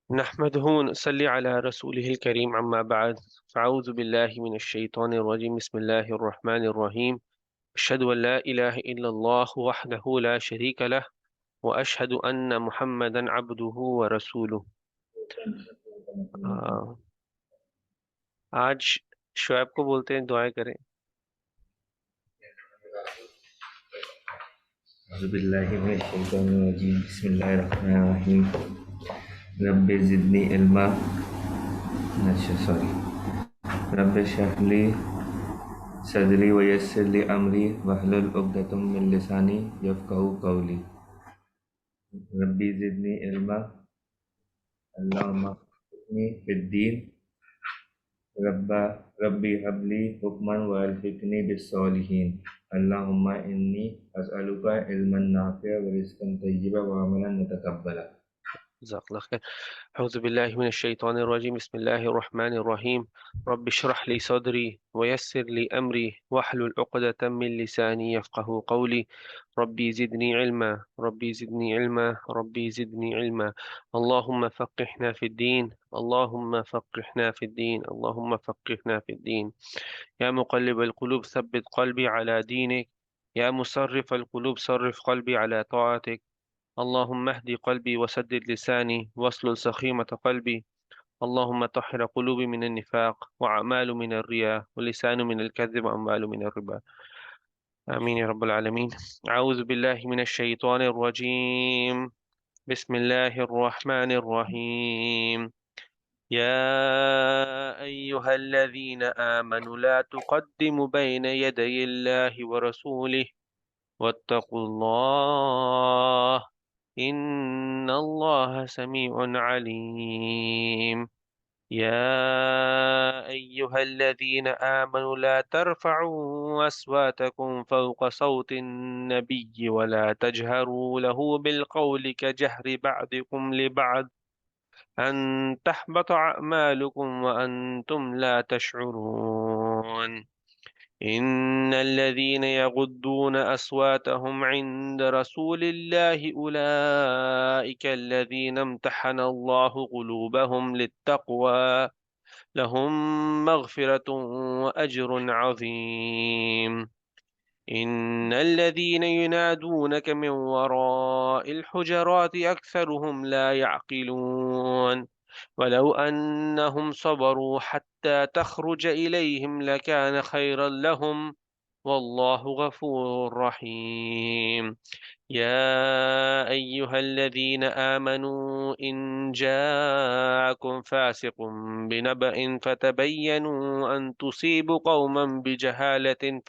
نحمده ونصلي على رسوله الكريم أما بعد فأعوذ بالله من الشيطان الرجيم بسم الله الرحمن الرحيم أشهد أن لا إله إلا الله وحده لا شريك له وأشهد أن محمدا عبده ورسوله. آه، آج شعیب کو بولتے ہیں دعائیں کریں. اعوذ باللہ من الشیطان الرجیم بسم اللہ الرحمن الرحیم رب زدنی علما رب اشرح لی صدری ویسر لی امری واحلل عقدۃ من لسانی یفقہوا قولی ربی زدنی علما اللہم فقہنی فی الدین ربی حب لی حکما والحقنی بالصالحین اللہم انی اسألک علما نافعا ورزقا طیبا وعملا متقبلا. جزاک اللہ خیر. أعوذ بالله من الشيطان الرجيم بسم الله الرحمن الرحيم رب اشرح لي صدري ويسر لي أمري واحلل عقدة من لساني يفقه قولي ربي زدني علما ربي زدني علما ربي زدني علما اللهم فقهنا في الدين اللهم فقهنا في الدين اللهم فقهنا في الدين يا مقلب القلوب ثبت قلبي على دينك يا مصرف القلوب صرف قلبي على طاعتك اللهم اهد قلبي وسدد لساني واسلل سخيمة قلبي اللهم طهر قلوبي من النفاق وأعمال من الرياء ولسان من الكذب وأموال من الربا. آمين يا رب العالمين. أعوذ بالله من الشيطان الرجيم بسم الله الرحمن الرحيم يا أيها الذين آمنوا لا تقدموا بين يدي الله ورسوله واتقوا الله إن الله سميع عليم. يا أيها الذين آمنوا لا ترفعوا أصواتكم فوق صوت النبي ولا تجهروا له بالقول كجهر بعضكم لبعض أن تحبط أعمالكم وأنتم لا تشعرون. إن الذين يغضون أصواتهم عند رسول الله أولئك الذين امتحن الله قلوبهم للتقوى لهم مغفرة وأجر عظيم. إن الذين ينادونك من وراء الحجرات أكثرهم لا يعقلون ولو أنهم صبروا حتى تخرج إليهم لكان خيرا لهم والله غفور رحيم. يا أيها الذين آمنوا إن جاءكم فاسق بنبأ فتبينوا أن تصيبوا قوما بجهالة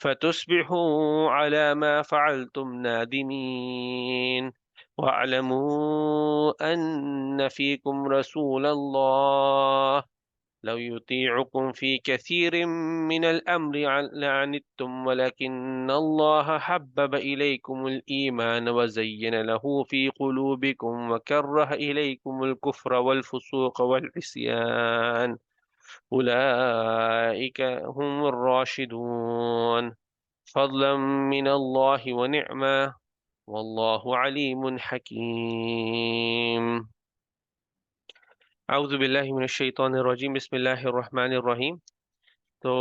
فتصبحوا على ما فعلتم نادمين. واعلموا أن فيكم رسول الله لو يطيعكم في كثير من الأمر لعنتم ولكن الله حبب إليكم الإيمان وزين له في قلوبكم وكره إليكم الكفر والفسوق والعصيان أولئك هم الراشدون فضلا من الله ونعمة والله عليم حكيم. اعوذ باللہ من الشیطان الرجیم بسم اللہ الرحمن الرحیم. تو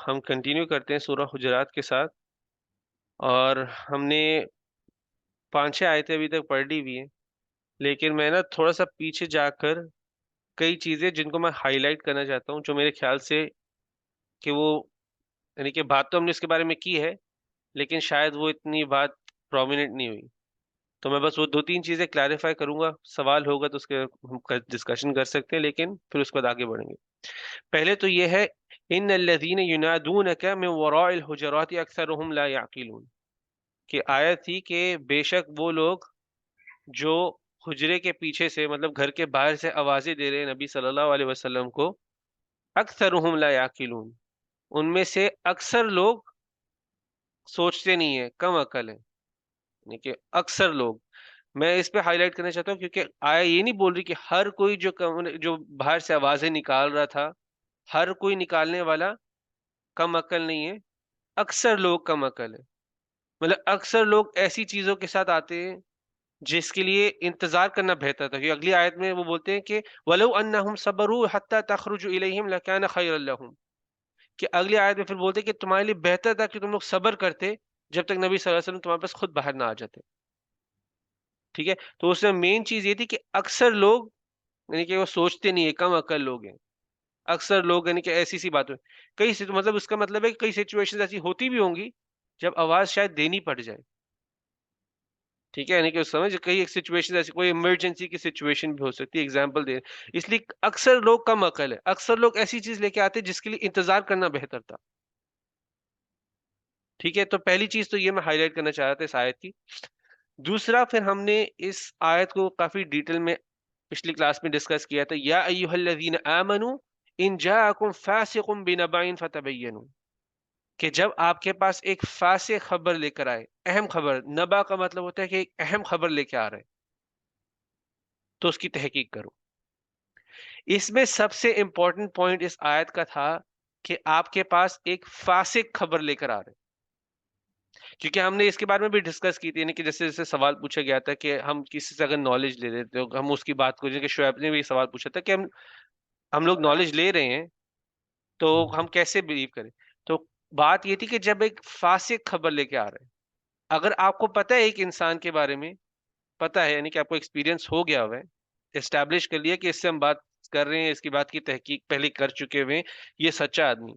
ہم کنٹینیو کرتے ہیں سورہ حجرات کے ساتھ، اور ہم نے 5-6 آیتیں ابھی تک پڑھ لی ہوئی ہیں، لیکن میں نا تھوڑا سا پیچھے جا کر کئی چیزیں جن کو میں ہائی لائٹ کرنا چاہتا ہوں، جو میرے خیال سے کہ وہ یعنی کہ بات تو ہم نے اس کے بارے میں کی ہے لیکن شاید وہ اتنی بات پرومیننٹ نہیں ہوئی. تو میں بس وہ 2-3 چیزیں کلیریفائی کروں گا، سوال ہوگا تو اس کے ہم ڈسکشن کر سکتے ہیں، لیکن پھر اس کے بعد آگے بڑھیں گے. پہلے تو یہ ہے ان الذین ینادونک من وراء الحجرات اکثرهم لا یعقلون، کہ آیت تھی کہ بے شک وہ لوگ جو حجرے کے پیچھے سے مطلب گھر کے باہر سے آوازیں دے رہے ہیں نبی صلی اللہ علیہ وسلم کو، اکثرهم لا یعقلون، ان میں سے اکثر لوگ سوچتے نہیں ہیں، کم عقل ہیں. یعنی کہ اکثر لوگ، میں اس پہ ہائی لائٹ کرنا چاہتا ہوں کیونکہ آیا یہ نہیں بول رہی کہ ہر کوئی جو باہر سے آوازیں نکال رہا تھا، ہر کوئی نکالنے والا کم عقل نہیں ہے، اکثر لوگ کم عقل ہے. مطلب اکثر لوگ ایسی چیزوں کے ساتھ آتے ہیں جس کے لیے انتظار کرنا بہتر تھا، کیونکہ اگلی آیت میں وہ بولتے ہیں کہ وَلَوْ أَنَّهُمْ صَبَرُوا حَتَّى تَخْرُجُ إِلَيْهِمْ لَكَانَ خَيْرًا لَهُمْ، کہ اگلی آیت میں پھر بولتے ہیں کہ تمہارے لیے بہتر تھا کہ تم لوگ صبر کرتے جب تک نبی صلی اللہ علیہ وسلم تمہارے پاس خود باہر نہ آ جاتے. ٹھیک ہے، تو اس میں مین چیز یہ تھی کہ اکثر لوگ یعنی کہ وہ سوچتے نہیں ہے، کم عقل لوگ ہیں. اکثر لوگ یعنی کہ ایسی سی بات مطلب اس کا مطلب ہے کہ کئی سچویشن ایسی ہوتی بھی ہوں گی جب آواز شاید دینی پڑ جائے. ٹھیک ہے، یعنی کہ سمجھ کئی ایک سچویشن ایسی کوئی ایمرجنسی کی سچویشن بھی ہو سکتی ہے، ایگزامپل دے. اس لیے اکثر لوگ کم عقل ہے، اکثر لوگ ایسی چیز لے کے آتے جس کے لیے انتظار کرنا بہتر تھا. ٹھیک ہے، تو پہلی چیز تو یہ میں ہائی لائٹ کرنا چاہ رہا تھا اس آیت کی. دوسرا پھر ہم نے اس آیت کو کافی ڈیٹیل میں پچھلی کلاس میں ڈسکس کیا تھا. یا ایھا الذین آمنوا ان جاءکم فاسق بنبأ فتبینوا، کہ جب آپ کے پاس ایک فاسق خبر لے کر آئے، اہم خبر، نبا کا مطلب ہوتا ہے کہ ایک اہم خبر لے کے آ رہے ہیں تو اس کی تحقیق کرو. اس میں سب سے امپورٹنٹ پوائنٹ اس آیت کا تھا کہ آپ کے پاس ایک فاسق خبر لے کر آ رہے ہیں. کیونکہ ہم نے اس کے بارے میں بھی ڈسکس کی تھی، یعنی کہ جیسے جیسے سوال پوچھا گیا تھا کہ ہم کسی سے اگر نالج لے لیتے ہو، ہم اس کی بات کو، جیسے کہ شعیب نے بھی سوال پوچھا تھا کہ ہم لوگ نالج لے رہے ہیں تو ہم کیسے بلیو کریں. تو بات یہ تھی کہ جب ایک فاسق خبر لے کے آ رہے ہیں، اگر آپ کو پتہ ہے ایک انسان کے بارے میں پتہ ہے، یعنی کہ آپ کو ایکسپیرینس ہو گیا ہوا ہے، اسٹیبلش کر لیا کہ اس سے ہم بات کر رہے ہیں، اس کی بات کی تحقیق پہلے کر چکے ہوئے ہیں، یہ سچا آدمی،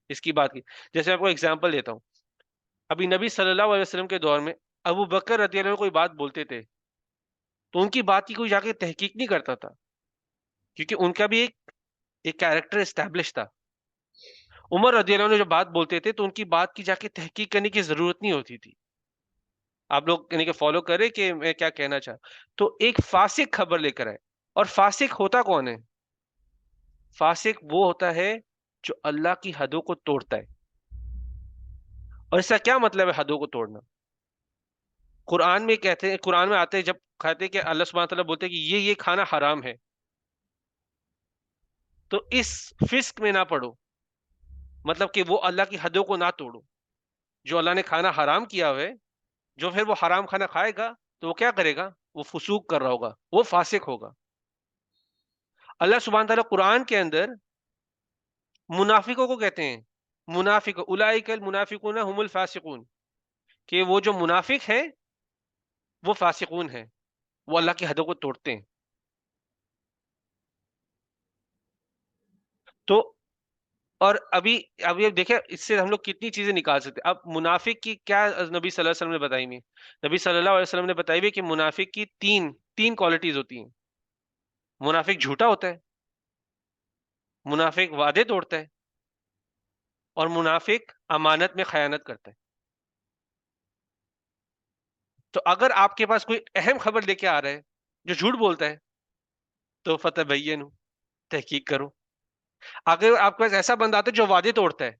اس کی بات کی. جیسے آپ کو ایگزامپل دیتا ہوں، ابھی نبی صلی اللہ علیہ وسلم کے دور میں ابو بکر رضی اللہ عنہ کوئی بات بولتے تھے تو ان کی بات کی کوئی جا کے تحقیق نہیں کرتا تھا، کیونکہ ان کا بھی ایک کیریکٹر اسٹیبلش تھا. عمر رضی اللہ عنہ جو بات بولتے تھے تو ان کی بات کی جا کے تحقیق کرنے کی ضرورت نہیں ہوتی تھی. آپ لوگ یعنی کہ فالو کریں کہ میں کیا کہنا چاہ. تو ایک فاسق خبر لے کر آئے، اور فاسق ہوتا کون ہے؟ فاسق وہ ہوتا ہے جو اللہ کی حدوں کو توڑتا ہے. اور اس کا کیا مطلب ہے حدوں کو توڑنا؟ قرآن میں کہتے ہیں، قرآن میں آتے ہیں جب کہتے ہیں کہ اللہ سبحانہ تعالیٰ بولتے ہیں کہ یہ کھانا حرام ہے، تو اس فسق میں نہ پڑو، مطلب کہ وہ اللہ کی حدوں کو نہ توڑو. جو اللہ نے کھانا حرام کیا ہوئے، جو پھر وہ حرام کھانا کھائے گا تو وہ کیا کرے گا؟ وہ فسوق کر رہا ہوگا، وہ فاسق ہوگا. اللہ سبحانہ تعالیٰ قرآن کے اندر منافقوں کو کہتے ہیں منافق، اولئک المنافقون هم الفاسقون، کہ وہ جو منافق ہیں وہ فاسقون ہیں، وہ اللہ کی حدوں کو توڑتے ہیں. تو اور ابھی دیکھیں اس سے ہم لوگ کتنی چیزیں نکال سکتے ہیں. اب منافق کی کیا نبی صلی اللہ علیہ وسلم نے بتائی ہوئی؟ نبی صلی اللہ علیہ وسلم نے بتائی ہوئی کہ منافق کی تین کوالٹیز ہوتی ہیں. منافق جھوٹا ہوتا ہے، منافق وعدے توڑتا ہے، اور منافق امانت میں خیانت کرتا ہے. تو اگر آپ کے پاس کوئی اہم خبر لے کے آ رہا ہے جو جھوٹ بولتا ہے تو فتبینوا، تحقیق کرو. اگر آپ کے پاس ایسا بندہ آتا ہے جو وعدے توڑتا ہے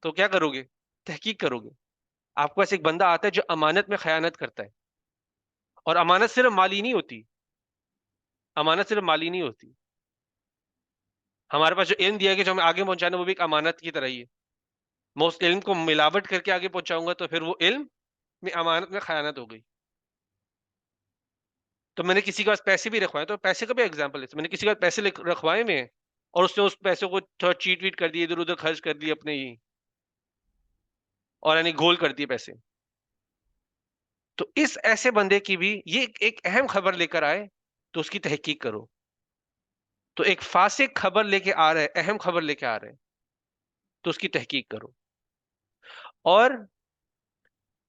تو کیا کرو گے؟ تحقیق کرو گے. آپ کے پاس ایک بندہ آتا ہے جو امانت میں خیانت کرتا ہے، اور امانت صرف مالی نہیں ہوتی، امانت صرف مالی نہیں ہوتی. ہمارے پاس جو علم دیا گیا جو ہمیں آگے پہنچانا، وہ بھی ایک امانت کی طرح ہی ہے. میں اس علم کو ملاوٹ کر کے آگے پہنچاؤں گا تو پھر وہ علم میں امانت میں خیانت ہو گئی. تو میں نے کسی کے پاس پیسے بھی رکھوائے، تو پیسے کا بھی ایگزامپل ہے، میں نے کسی کے پاس پیسے رکھوائے میں اور اس نے اس پیسوں کو تھوڑا چیٹ ویٹ کر دیے، ادھر ادھر خرچ کر دیے اپنے ہی، اور یعنی گول کر دیے پیسے. تو اس ایسے بندے کی بھی یہ ایک اہم خبر لے کر آئے تو اس کی تحقیق کرو. تو ایک فاسق خبر لے کے آ رہا ہے، اہم خبر لے کے آ رہے ہیں تو اس کی تحقیق کرو. اور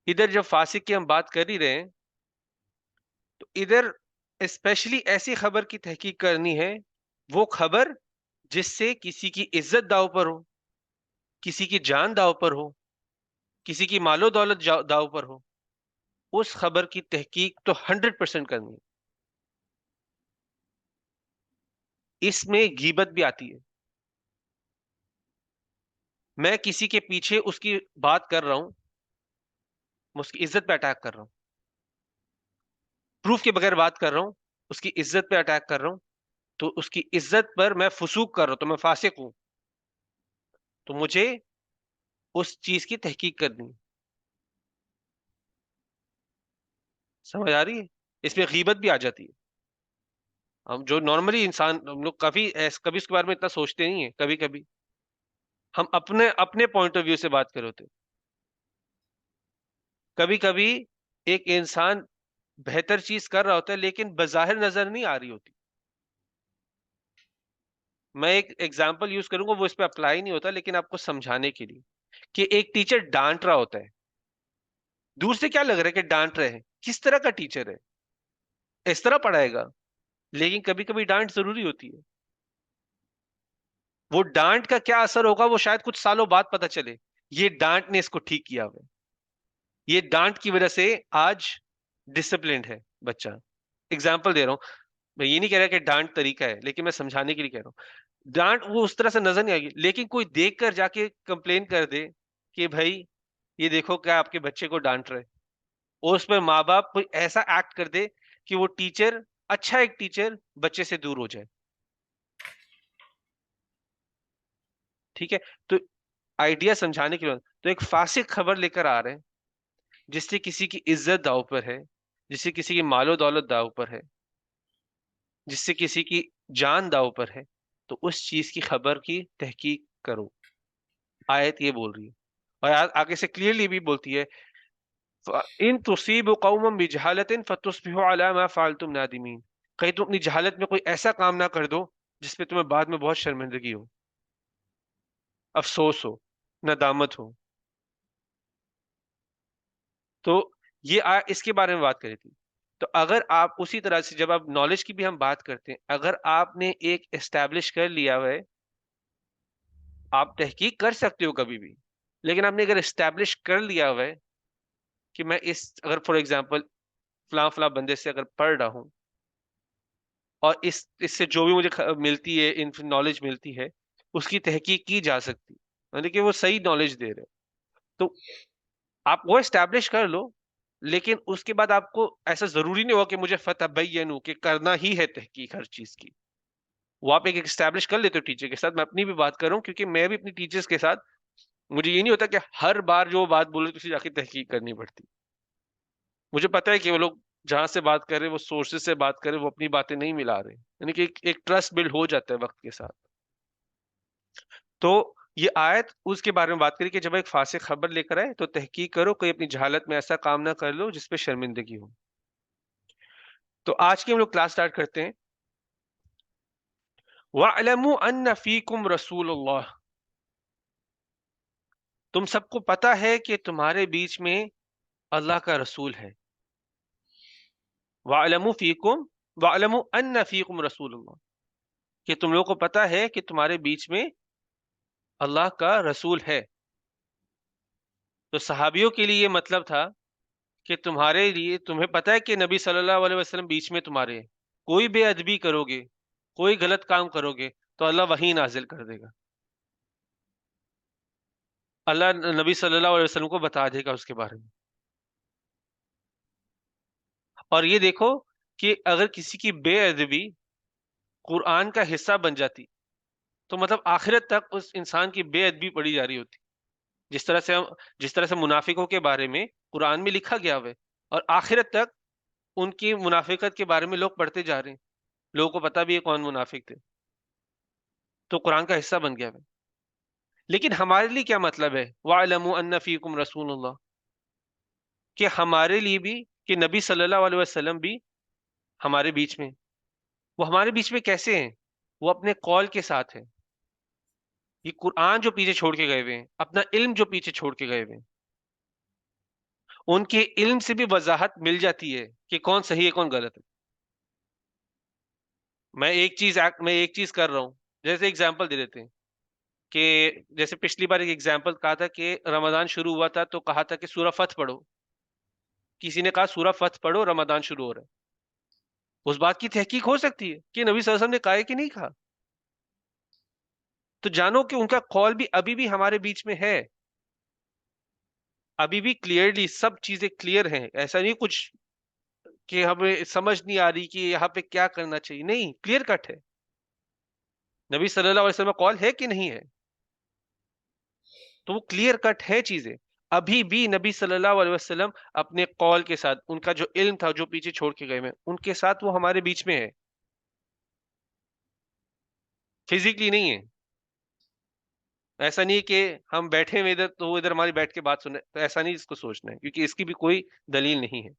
ادھر جب فاسق کی ہم بات کر ہی رہے ہیں تو ادھر اسپیشلی ایسی خبر کی تحقیق کرنی ہے، وہ خبر جس سے کسی کی عزت داؤ پر ہو، کسی کی جان داؤ پر ہو، کسی کی مال و دولت داؤ پر ہو. اس خبر کی تحقیق تو 100% کرنی ہے. اس میں غیبت بھی آتی ہے. میں کسی کے پیچھے اس کی بات کر رہا ہوں، میں اس کی عزت پہ اٹیک کر رہا ہوں، پروف کے بغیر بات کر رہا ہوں، اس کی عزت پہ اٹیک کر رہا ہوں، تو اس کی عزت پر میں فسوق کر رہا ہوں، تو میں فاسق ہوں. تو مجھے اس چیز کی تحقیق کرنی. سمجھ آ رہی ہے؟ اس میں غیبت بھی آ جاتی ہے. ہم جو نارملی انسان، ہم لوگ کبھی اس کے بارے میں اتنا سوچتے نہیں ہیں. کبھی کبھی ہم اپنے اپنے پوائنٹ آف ویو سے بات کر رہے ہوتے ہیں. کبھی کبھی ایک انسان بہتر چیز کر رہا ہوتا ہے لیکن بظاہر نظر نہیں آ رہی ہوتی. میں ایک ایگزامپل یوز کروں گا، وہ اس پہ اپلائی نہیں ہوتا لیکن آپ کو سمجھانے کے لیے، کہ ایک ٹیچر ڈانٹ رہا ہوتا ہے. دور سے کیا لگ رہا ہے کہ ڈانٹ رہے ہیں؟ کس طرح کا ٹیچر ہے؟ اس طرح پڑھائے گا. لیکن کبھی کبھی ڈانٹ ضروری ہوتی ہے. وہ ڈانٹ کا کیا اثر ہوگا وہ شاید کچھ سالوں بعد پتا چلے. یہ ڈانٹ نے اس کو ٹھیک کیا ہوا ہے. یہ ڈانٹ کی وجہ سے آج ڈسپلنڈ ہے بچہ. اگزامپل دے رہا ہوں، میں یہ نہیں کہہ رہا کہ ڈانٹ طریقہ ہے، لیکن میں سمجھانے کے لیے کہہ رہا ہوں. ڈانٹ وہ اس طرح سے نظر نہیں آئے گی، لیکن کوئی دیکھ کر جا کے کمپلین کر دے کہ بھائی یہ دیکھو کیا آپ کے بچے کو ڈانٹ رہے، اور اس پہ ماں باپ کوئی ایسا ایکٹ کر دے کہ وہ ٹیچر، اچھا ایک ٹیچر بچے سے دور ہو جائے. ٹھیک ہے؟ تو آئیڈیا سمجھانے کے لیے، تو ایک فاسق خبر لے کر آ رہے ہیں جس سے کسی کی عزت داؤ پر ہے، جس سے کسی کی مال و دولت داؤ پر ہے، جس سے کسی کی جان داؤ پر ہے، تو اس چیز کی خبر کی تحقیق کرو. آیت یہ بول رہی ہے، اور آگے سے کلیئرلی بھی بولتی ہے ان تصیب قوما بجہالت فتصبحوا علی ما فعلتم نادمین. کہیں تم اپنی جہالت میں کوئی ایسا کام نہ کر دو جس پہ تمہیں بعد میں بہت شرمندگی ہو، افسوس ہو، ندامت ہو. تو یہ اس کے بارے میں بات کری تھی. تو اگر آپ اسی طرح سے، جب آپ نالج کی بھی ہم بات کرتے ہیں، اگر آپ نے ایک اسٹیبلش کر لیا ہے، آپ تحقیق کر سکتے ہو کبھی بھی، لیکن آپ نے اگر اسٹیبلش کر لیا ہوا ہے کہ میں اگر فار ایگزامپل فلاں فلاں بندے سے اگر پڑھ رہا ہوں، اور اس سے جو بھی مجھے ملتی ہے، نالج ملتی ہے، اس کی تحقیق کی جا سکتی، یعنی کہ وہ صحیح نالج دے رہے، تو آپ وہ اسٹیبلش کر لو. لیکن اس کے بعد آپ کو ایسا ضروری نہیں ہوا کہ مجھے فتبینوا کہ کرنا ہی ہے تحقیق ہر چیز کی. وہ آپ ایک اسٹیبلش کر لیتے ہو ٹیچر کے ساتھ. میں اپنی بھی بات کر رہا ہوں کیونکہ میں بھی اپنی ٹیچرز کے ساتھ، مجھے یہ نہیں ہوتا کہ ہر بار جو بات بولے تو اسے جا کے تحقیق کرنی پڑتی. مجھے پتا ہے کہ وہ لوگ جہاں سے بات کر رہے، وہ سورسز سے بات کر رہے، وہ اپنی باتیں نہیں ملا رہے، یعنی کہ ایک ٹرسٹ بلڈ ہو جاتا ہے وقت کے ساتھ. تو یہ آیت اس کے بارے میں بات کری کہ جب ایک فاسق خبر لے کر آئے تو تحقیق کرو، کوئی اپنی جہالت میں ایسا کام نہ کر لو جس پہ شرمندگی ہو. تو آج کی ہم لوگ کلاس سٹارٹ کرتے ہیں. وَاعْلَمُوا أَنَّ فِيكُمْ رَسُولَ اللَّهِ. تم سب کو پتا ہے کہ تمہارے بیچ میں اللہ کا رسول ہے. وَاعْلَمُوا فِيكُمْ وَاعْلَمُوا أَنَّ فِيكُمْ رَسُولَ اللَّهِ، کہ تم لوگوں کو پتا ہے کہ تمہارے بیچ میں اللہ کا رسول ہے. تو صحابیوں کے لیے یہ مطلب تھا کہ تمہارے لیے، تمہیں پتا ہے کہ نبی صلی اللہ علیہ وسلم بیچ میں تمہارے ہیں. کوئی بے ادبی کرو گے، کوئی غلط کام کرو گے تو اللہ وحی نازل کر دے گا. اللہ نبی صلی اللہ علیہ وسلم کو بتا دے گا اس کے بارے میں. اور یہ دیکھو کہ اگر کسی کی بے ادبی قرآن کا حصہ بن جاتی تو مطلب آخرت تک اس انسان کی بے ادبی پڑی جا رہی ہوتی. جس طرح سے منافقوں کے بارے میں قرآن میں لکھا گیا ہوا ہے، اور آخرت تک ان کی منافقت کے بارے میں لوگ پڑھتے جا رہے ہیں، لوگوں کو پتا بھی ہے کون منافق تھے، تو قرآن کا حصہ بن گیا ہے. لیکن ہمارے لیے کیا مطلب ہے وَاعْلَمُوا أَنَّ فِيكُمْ رَسُولَ اللَّهِ، کہ ہمارے لیے بھی، کہ نبی صلی اللہ علیہ وسلم بھی ہمارے بیچ میں. وہ ہمارے بیچ میں کیسے ہیں؟ وہ اپنے قول کے ساتھ ہیں. یہ قرآن جو پیچھے چھوڑ کے گئے ہوئے ہیں، اپنا علم جو پیچھے چھوڑ کے گئے ہوئے ہیں، ان کے علم سے بھی وضاحت مل جاتی ہے کہ کون صحیح ہے کون غلط ہے. میں ایک چیز کر رہا ہوں، جیسے اگزامپل دے دیتے ہیں کہ جیسے پچھلی بار ایک ایگزامپل کہا تھا کہ رمضان شروع ہوا تھا تو کہا تھا کہ سورہ فتح پڑھو. کسی نے کہا سورہ فتح پڑھو، رمضان شروع ہو رہا ہے. اس بات کی تحقیق ہو سکتی ہے کہ نبی صلی اللہ علیہ وسلم نے کہا ہے کہ نہیں کہا. تو جانو کہ ان کا قول بھی ابھی بھی ہمارے بیچ میں ہے. ابھی بھی کلیئرلی سب چیزیں کلیئر ہیں. ایسا نہیں کچھ کہ ہمیں سمجھ نہیں آ رہی کہ یہاں پہ کیا کرنا چاہیے، نہیں، کلیئر کٹ ہے. نبی صلی اللہ علیہ وسلم کا قول ہے کہ نہیں ہے، تو وہ کلیئر کٹ ہے چیزیں. ابھی بھی نبی صلی اللہ علیہ وسلم اپنے قول کے ساتھ، ان کا جو علم تھا جو پیچھے چھوڑ کے گئے ہیں، ان کے ساتھ وہ ہمارے بیچ میں ہے، فزیکلی نہیں ہے. ایسا نہیں کہ ہم بیٹھے ہوئے ادھر تو وہ ادھر ہماری بیٹھ کے بات سنے، تو ایسا نہیں اس کو سوچنا ہے، کیونکہ اس کی بھی کوئی دلیل نہیں ہے.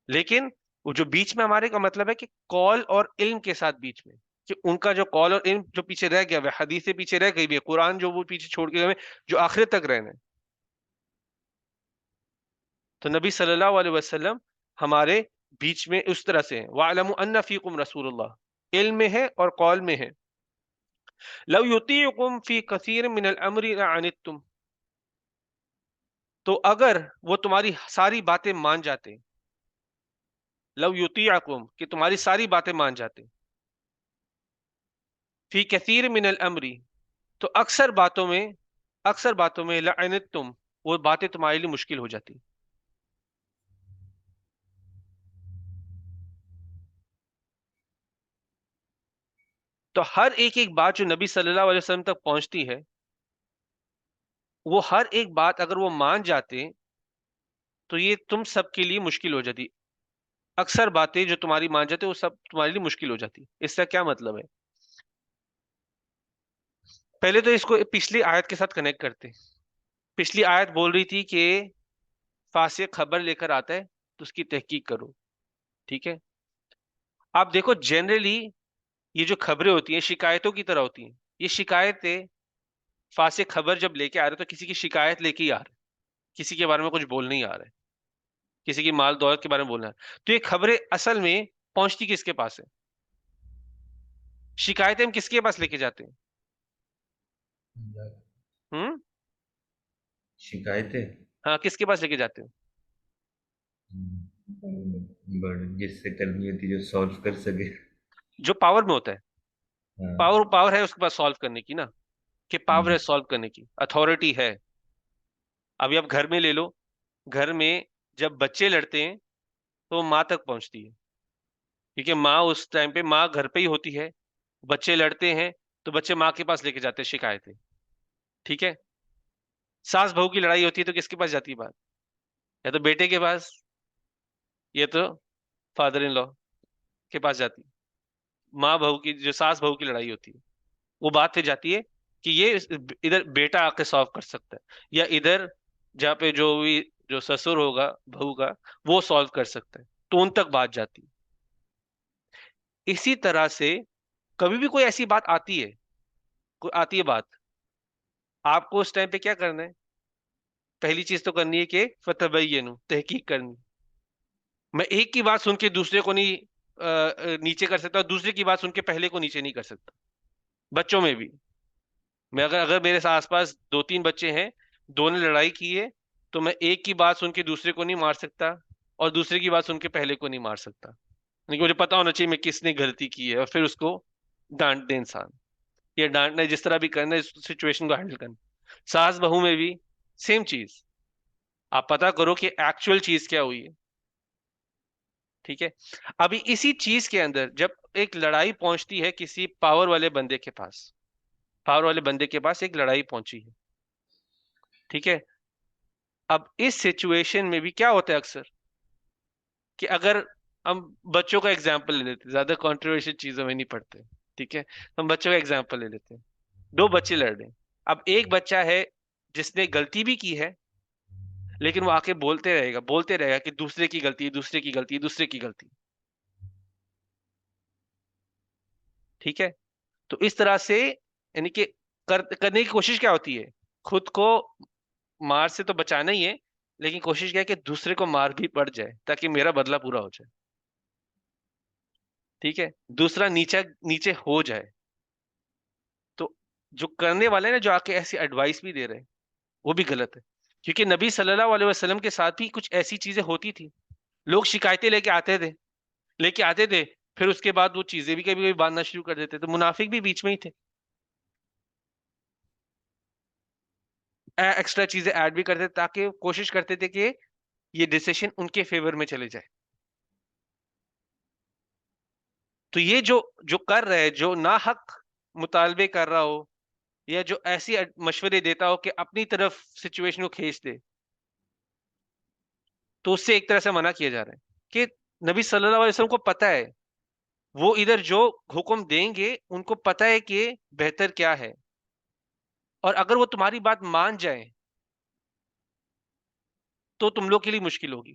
لیکن وہ جو بیچ میں ہمارے کا مطلب ہے کہ قول اور علم کے ساتھ بیچ میں، کہ ان کا جو قول اور علم جو پیچھے رہ گیا ہے، حدیث سے پیچھے رہ گئی بھی ہے، قرآن جو وہ پیچھے چھوڑ کے گئے ہیں، جو آخرت تک رہنا ہے. تو نبی صلی اللہ علیہ وسلم ہمارے بیچ میں اس طرح سے ہیں. وَاعْلَمُوا أَنَّ فِيكُمْ رَسُولُ اللَّهِ، علم میں ہے اور قول میں ہے. لَوْ يُطِيعُكُمْ فِي كَثِيرٍ مِّنَ الْأَمْرِ لَعَنِتُّمْ، تو اگر وہ تمہاری ساری باتیں مان جاتے، لو یطیعکم، کہ تمہاری ساری باتیں مان جاتے، فی کثیر من الامر، تو اکثر باتوں میں لعنتم، وہ باتیں تمہارے لیے مشکل ہو جاتی. تو ہر ایک بات جو نبی صلی اللہ علیہ وسلم تک پہنچتی ہے، وہ ہر ایک بات اگر وہ مان جاتے تو یہ تم سب کے لیے مشکل ہو جاتی. اکثر باتیں جو تمہاری مان جاتے وہ سب تمہارے لیے مشکل ہو جاتی. اس کا کیا مطلب ہے؟ پہلے تو اس کو پچھلی آیت کے ساتھ کنیکٹ کرتے. پچھلی آیت بول رہی تھی کہ فاسق خبر لے کر آتا ہے تو اس کی تحقیق کرو. ٹھیک ہے، آپ دیکھو جنرلی یہ جو خبریں ہوتی ہیں شکایتوں کی طرح ہوتی ہیں. یہ شکایتیں فاسق خبر جب لے کے آ رہے تو کسی کی شکایت لے کے ہی آ رہے، کسی کے بارے میں کچھ بول نہیں آ رہے، کسی کی مال دولت کے بارے میں بولنا ہے. تو یہ خبریں اصل میں پہنچتی کس کے پاس ہے؟ شکایتیں ہم کس کے پاس لے کے جاتے ہیں؟ شکایتیں ہاں، کس کے پاس لے کے جاتے ہیں؟ جس سے کرنی ہوتی جو سالو کر سکے. جو پاور میں ہوتا ہے. ہاں. پاور ہے اس کے پاس سالو کرنے کی نا، کہ پاور ہے سالو کرنے کی، اتھارٹی ہے. ابھی آپ گھر میں لے لو، گھر میں جب بچے لڑتے ہیں تو وہ ماں تک پہنچتی ہے، کیونکہ ماں اس ٹائم پہ ماں گھر پہ ہی ہوتی ہے. بچے لڑتے ہیں تو بچے ماں کے پاس لے کے جاتے ہیں شکایتیں. ٹھیک ہے، ساس بہو کی لڑائی ہوتی ہے تو کس کے پاس جاتی ہے بات؟ یا تو بیٹے کے پاس، یا تو فادر ان لا کے پاس جاتی ہے. ماں بہو کی جو ساس بہو کی لڑائی ہوتی ہے وہ بات پہ جاتی ہے کہ یہ ادھر بیٹا آ کے سالو کر سکتا ہے، یا ادھر جہاں پہ جو بھی جو سسر ہوگا بہو کا وہ سالو کر سکتا ہے، تو ان تک بات جاتی ہے. اسی طرح سے کبھی بھی کوئی ایسی بات آتی ہے، کوئی آتی ہے بات، آپ کو اس ٹائم پہ کیا کرنا ہے؟ پہلی چیز تو کرنی ہے کہ فتبینوا، تحقیق کرنی. میں ایک کی بات سن کے دوسرے کو نہیں نیچے کر سکتا، دوسرے کی بات سن کے پہلے کو نیچے نہیں کر سکتا. بچوں میں بھی، میں اگر میرے آس پاس دو تین بچے ہیں، دو نے لڑائی کی ہے، تو میں ایک کی بات سن کے دوسرے کو نہیں مار سکتا، اور دوسرے کی بات سن کے پہلے کو نہیں مار سکتا. لیکن مجھے پتا ہونا چاہیے میں کس نے غلطی کی ہے، اور پھر اس کو ڈانٹ دے انسان. یا ڈانٹنا ہے، جس طرح بھی کرنا ہے اس سچویشن کو ہینڈل کرنا. ساس بہو میں بھی سیم چیز، آپ پتا کرو کہ ایکچوئل چیز کیا ہوئی ہے. ٹھیک ہے، ابھی اسی چیز کے اندر جب ایک لڑائی پہنچتی ہے کسی پاور والے بندے کے پاس، پاور والے بندے کے پاس ایک لڑائی پہنچی ہے. ٹھیک ہے، اب اس سچویشن میں بھی کیا ہوتا ہے اکثر، کہ اگر ہم بچوں کا ایگزامپل لے لیتے، زیادہ کانٹروورشل چیزوں میں نہیں پڑھتے. ٹھیک ہے، ہم بچوں کا ایگزامپل لے لیتے ہیں. دو بچے لڑ رہے ہیں، اب ایک بچہ ہے جس نے غلطی بھی کی ہے، لیکن وہ آ کے بولتے رہے گا کہ دوسرے کی غلطی، دوسرے کی غلطی، دوسرے کی غلطی. ٹھیک ہے، تو اس طرح سے یعنی کہ کرنے کی کوشش کیا ہوتی ہے؟ خود کو مار سے تو بچانا ہی ہے، لیکن کوشش کیا ہے کہ دوسرے کو مار بھی پڑ جائے تاکہ میرا بدلہ پورا ہو جائے. ٹھیک ہے، دوسرا نیچے ہو جائے. تو جو کرنے والے نا، جو آ کے ایسی ایڈوائس بھی دے رہے ہیں، وہ بھی غلط ہے. کیونکہ نبی صلی اللہ علیہ وسلم کے ساتھ بھی کچھ ایسی چیزیں ہوتی تھی. لوگ شکایتیں لے کے آتے تھے، پھر اس کے بعد وہ چیزیں بھی کبھی کبھی باندھنا شروع کر دیتے. تو منافق بھی بیچ میں ہی تھے، ایکسٹرا چیزیں ایڈ بھی کرتے تاکہ کوشش کرتے تھے کہ یہ ڈیسیشن ان کے فیور میں چلے جائے. تو یہ جو کر رہے، جو ناحق مطالبے کر رہا ہو، یا جو ایسی مشورے دیتا ہو کہ اپنی طرف سچویشن کو کھینچ دے، تو اس سے ایک طرح سے منع کیا جا رہا ہے کہ نبی صلی اللہ علیہ وسلم کو پتہ ہے، وہ ادھر جو حکم دیں گے ان کو پتہ ہے کہ بہتر کیا ہے، اور اگر وہ تمہاری بات مان جائیں تو تم لوگ کے لیے مشکل ہوگی.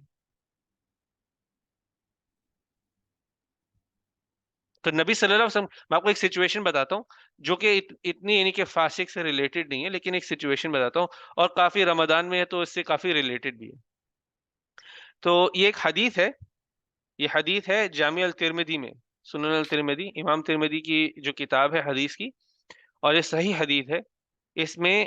تو نبی صلی اللہ علیہ وسلم، میں آپ کو ایک سچویشن بتاتا ہوں جو کہ اتنی یعنی کہ فاسق سے ریلیٹڈ نہیں ہے، لیکن ایک سچویشن بتاتا ہوں، اور کافی رمضان میں ہے تو اس سے کافی ریلیٹڈ بھی ہے. تو یہ ایک حدیث ہے، یہ حدیث ہے جامع الترمذی میں، سنن الترمذی، امام ترمذی کی جو کتاب ہے حدیث کی، اور یہ صحیح حدیث ہے. اس میں،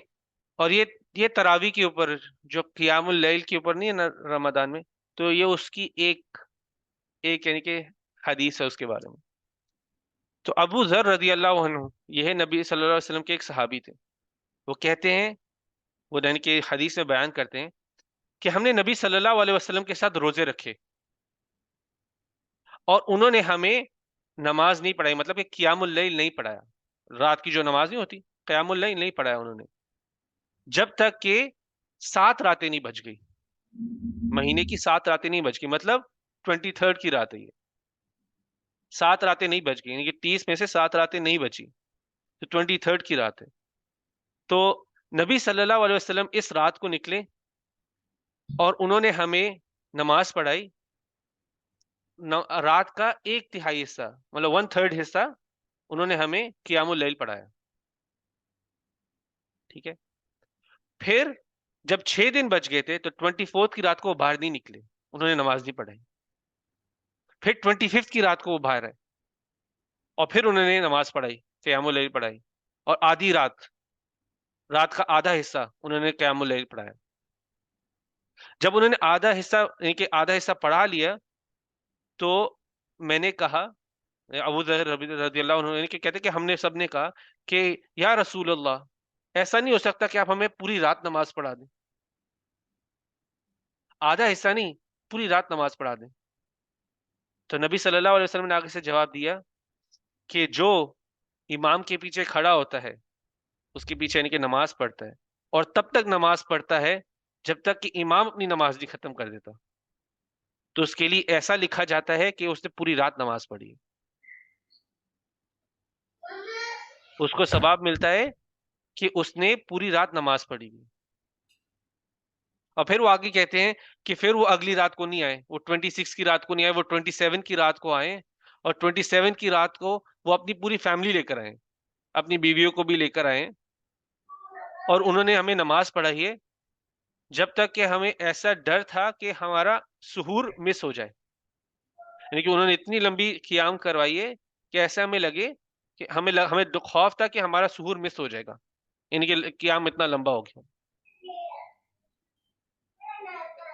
اور یہ تراویح کے اوپر، جو قیام اللیل کے اوپر نہیں ہے نا رمضان میں، تو یہ اس کی ایک یعنی کہ حدیث ہے اس کے بارے میں. تو ابو ذر رضی اللہ عنہ، یہ ہے نبی صلی اللہ علیہ وسلم کے ایک صحابی تھے. وہ کہتے ہیں، وہ یعنی کہ حدیث میں بیان کرتے ہیں کہ ہم نے نبی صلی اللہ علیہ وسلم کے ساتھ روزے رکھے اور انہوں نے ہمیں نماز نہیں پڑھائی، مطلب کہ قیام اللیل نہیں پڑھایا، رات کی جو نماز نہیں ہوتی، قیام اللیل نہیں پڑھایا انہوں نے، جب تک کہ 7 راتیں نہیں بج گئی. مہینے کی 7 راتیں نہیں بج گئی، مطلب 23 کی رات ہے یہ. 7 راتیں نہیں بج گئی، یعنی کہ 30 میں سے 7 راتیں نہیں بچی، تو 23 کی رات ہے. تو نبی صلی اللہ علیہ وسلم اس رات کو نکلے اور انہوں نے ہمیں نماز پڑھائی. رات کا 1/3 حصہ، مطلب 1/3 حصہ انہوں نے ہمیں قیام اللیل پڑھایا. ٹھیک ہے. پھر جب 6 دن بچ گئے تھے تو 24 کی رات کو وہ باہر نہیں نکلے، انہوں نے نماز نہیں پڑھائی. پھر 25 کی رات کو وہ باہر آئے اور پھر انہوں نے نماز پڑھائی، قیام اللیل پڑھائی، اور آدھی رات کا آدھا حصہ انہوں نے قیام اللیل پڑھایا. جب انہوں نے آدھا حصہ یعنی کہ آدھا حصہ پڑھا لیا تو میں نے کہا، ابو ذر رضی اللہ عنہ کہ کہتے کہ ہم نے سب نے کہا کہ یا رسول اللہ، ایسا نہیں ہو سکتا کہ آپ ہمیں پوری رات نماز پڑھا دیں، آدھا حصہ نہیں، پوری رات نماز پڑھا دیں. تو نبی صلی اللہ علیہ وسلم نے آگے سے جواب دیا کہ جو امام کے پیچھے کھڑا ہوتا ہے، اس کے پیچھے یعنی کہ نماز پڑھتا ہے، اور تب تک نماز پڑھتا ہے جب تک کہ امام اپنی نماز نہیں ختم کر دیتا، تو اس کے لیے ایسا لکھا جاتا ہے کہ اس نے پوری رات نماز پڑھی ہے، اس کو ثواب ملتا ہے کہ اس نے پوری رات نماز پڑھی ہے. اور پھر وہ آگے کہتے ہیں کہ پھر وہ اگلی رات کو نہیں آئے، وہ 26 کی رات کو نہیں آئے، وہ 27 کی رات کو آئے، اور 27 کی رات کو وہ اپنی پوری فیملی لے کر آئے، اپنی بیویوں کو بھی لے کر آئے، اور انہوں نے ہمیں نماز پڑھائی ہے جب تک کہ ہمیں ایسا ڈر تھا کہ ہمارا سحور مس ہو جائے. یعنی کہ انہوں نے اتنی لمبی قیام کروائی ہے کہ ایسا ہمیں لگے کہ ہمیں خوف تھا کہ ہمارا سحور مس ہو جائے گا، یعنی کہ قیام اتنا لمبا ہو گیا.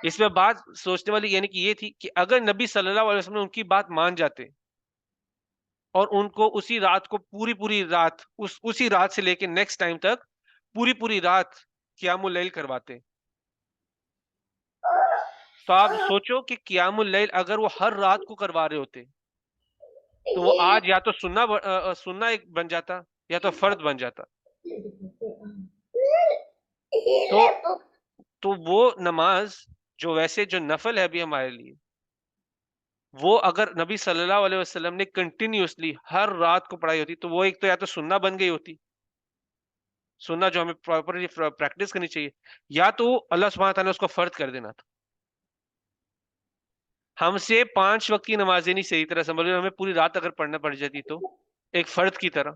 اس میں بات سوچنے والی یعنی کہ یہ تھی کہ اگر نبی صلی اللہ علیہ وسلم ان کی بات مان جاتے اور ان کو اسی رات کو پوری رات اسی رات سے لے کے نیکسٹ ٹائم تک پوری رات قیام اللیل کرواتے، تو آپ سوچو کہ قیام اللیل اگر وہ ہر رات کو کروا رہے ہوتے تو وہ آج یا تو سننا ایک بن جاتا یا تو فرض بن جاتا. تو تو وہ نماز جو ویسے جو نفل ہے ابھی ہمارے لیے، وہ اگر نبی صلی اللہ علیہ وسلم نے کنٹینیوسلی ہر رات کو پڑھائی ہوتی تو وہ ایک تو یا تو سننا بن گئی ہوتی، سننا جو ہمیں پراپرلی پریکٹس کرنی چاہیے، یا تو اللہ سبحانہ تعالیٰ نے اس کو فرض کر دینا تھا. ہم سے 5 وقت کی نمازیں نہیں صحیح طرح سنبھل، ہمیں پوری رات اگر پڑھنا پڑ جاتی تو ایک فرض کی طرح.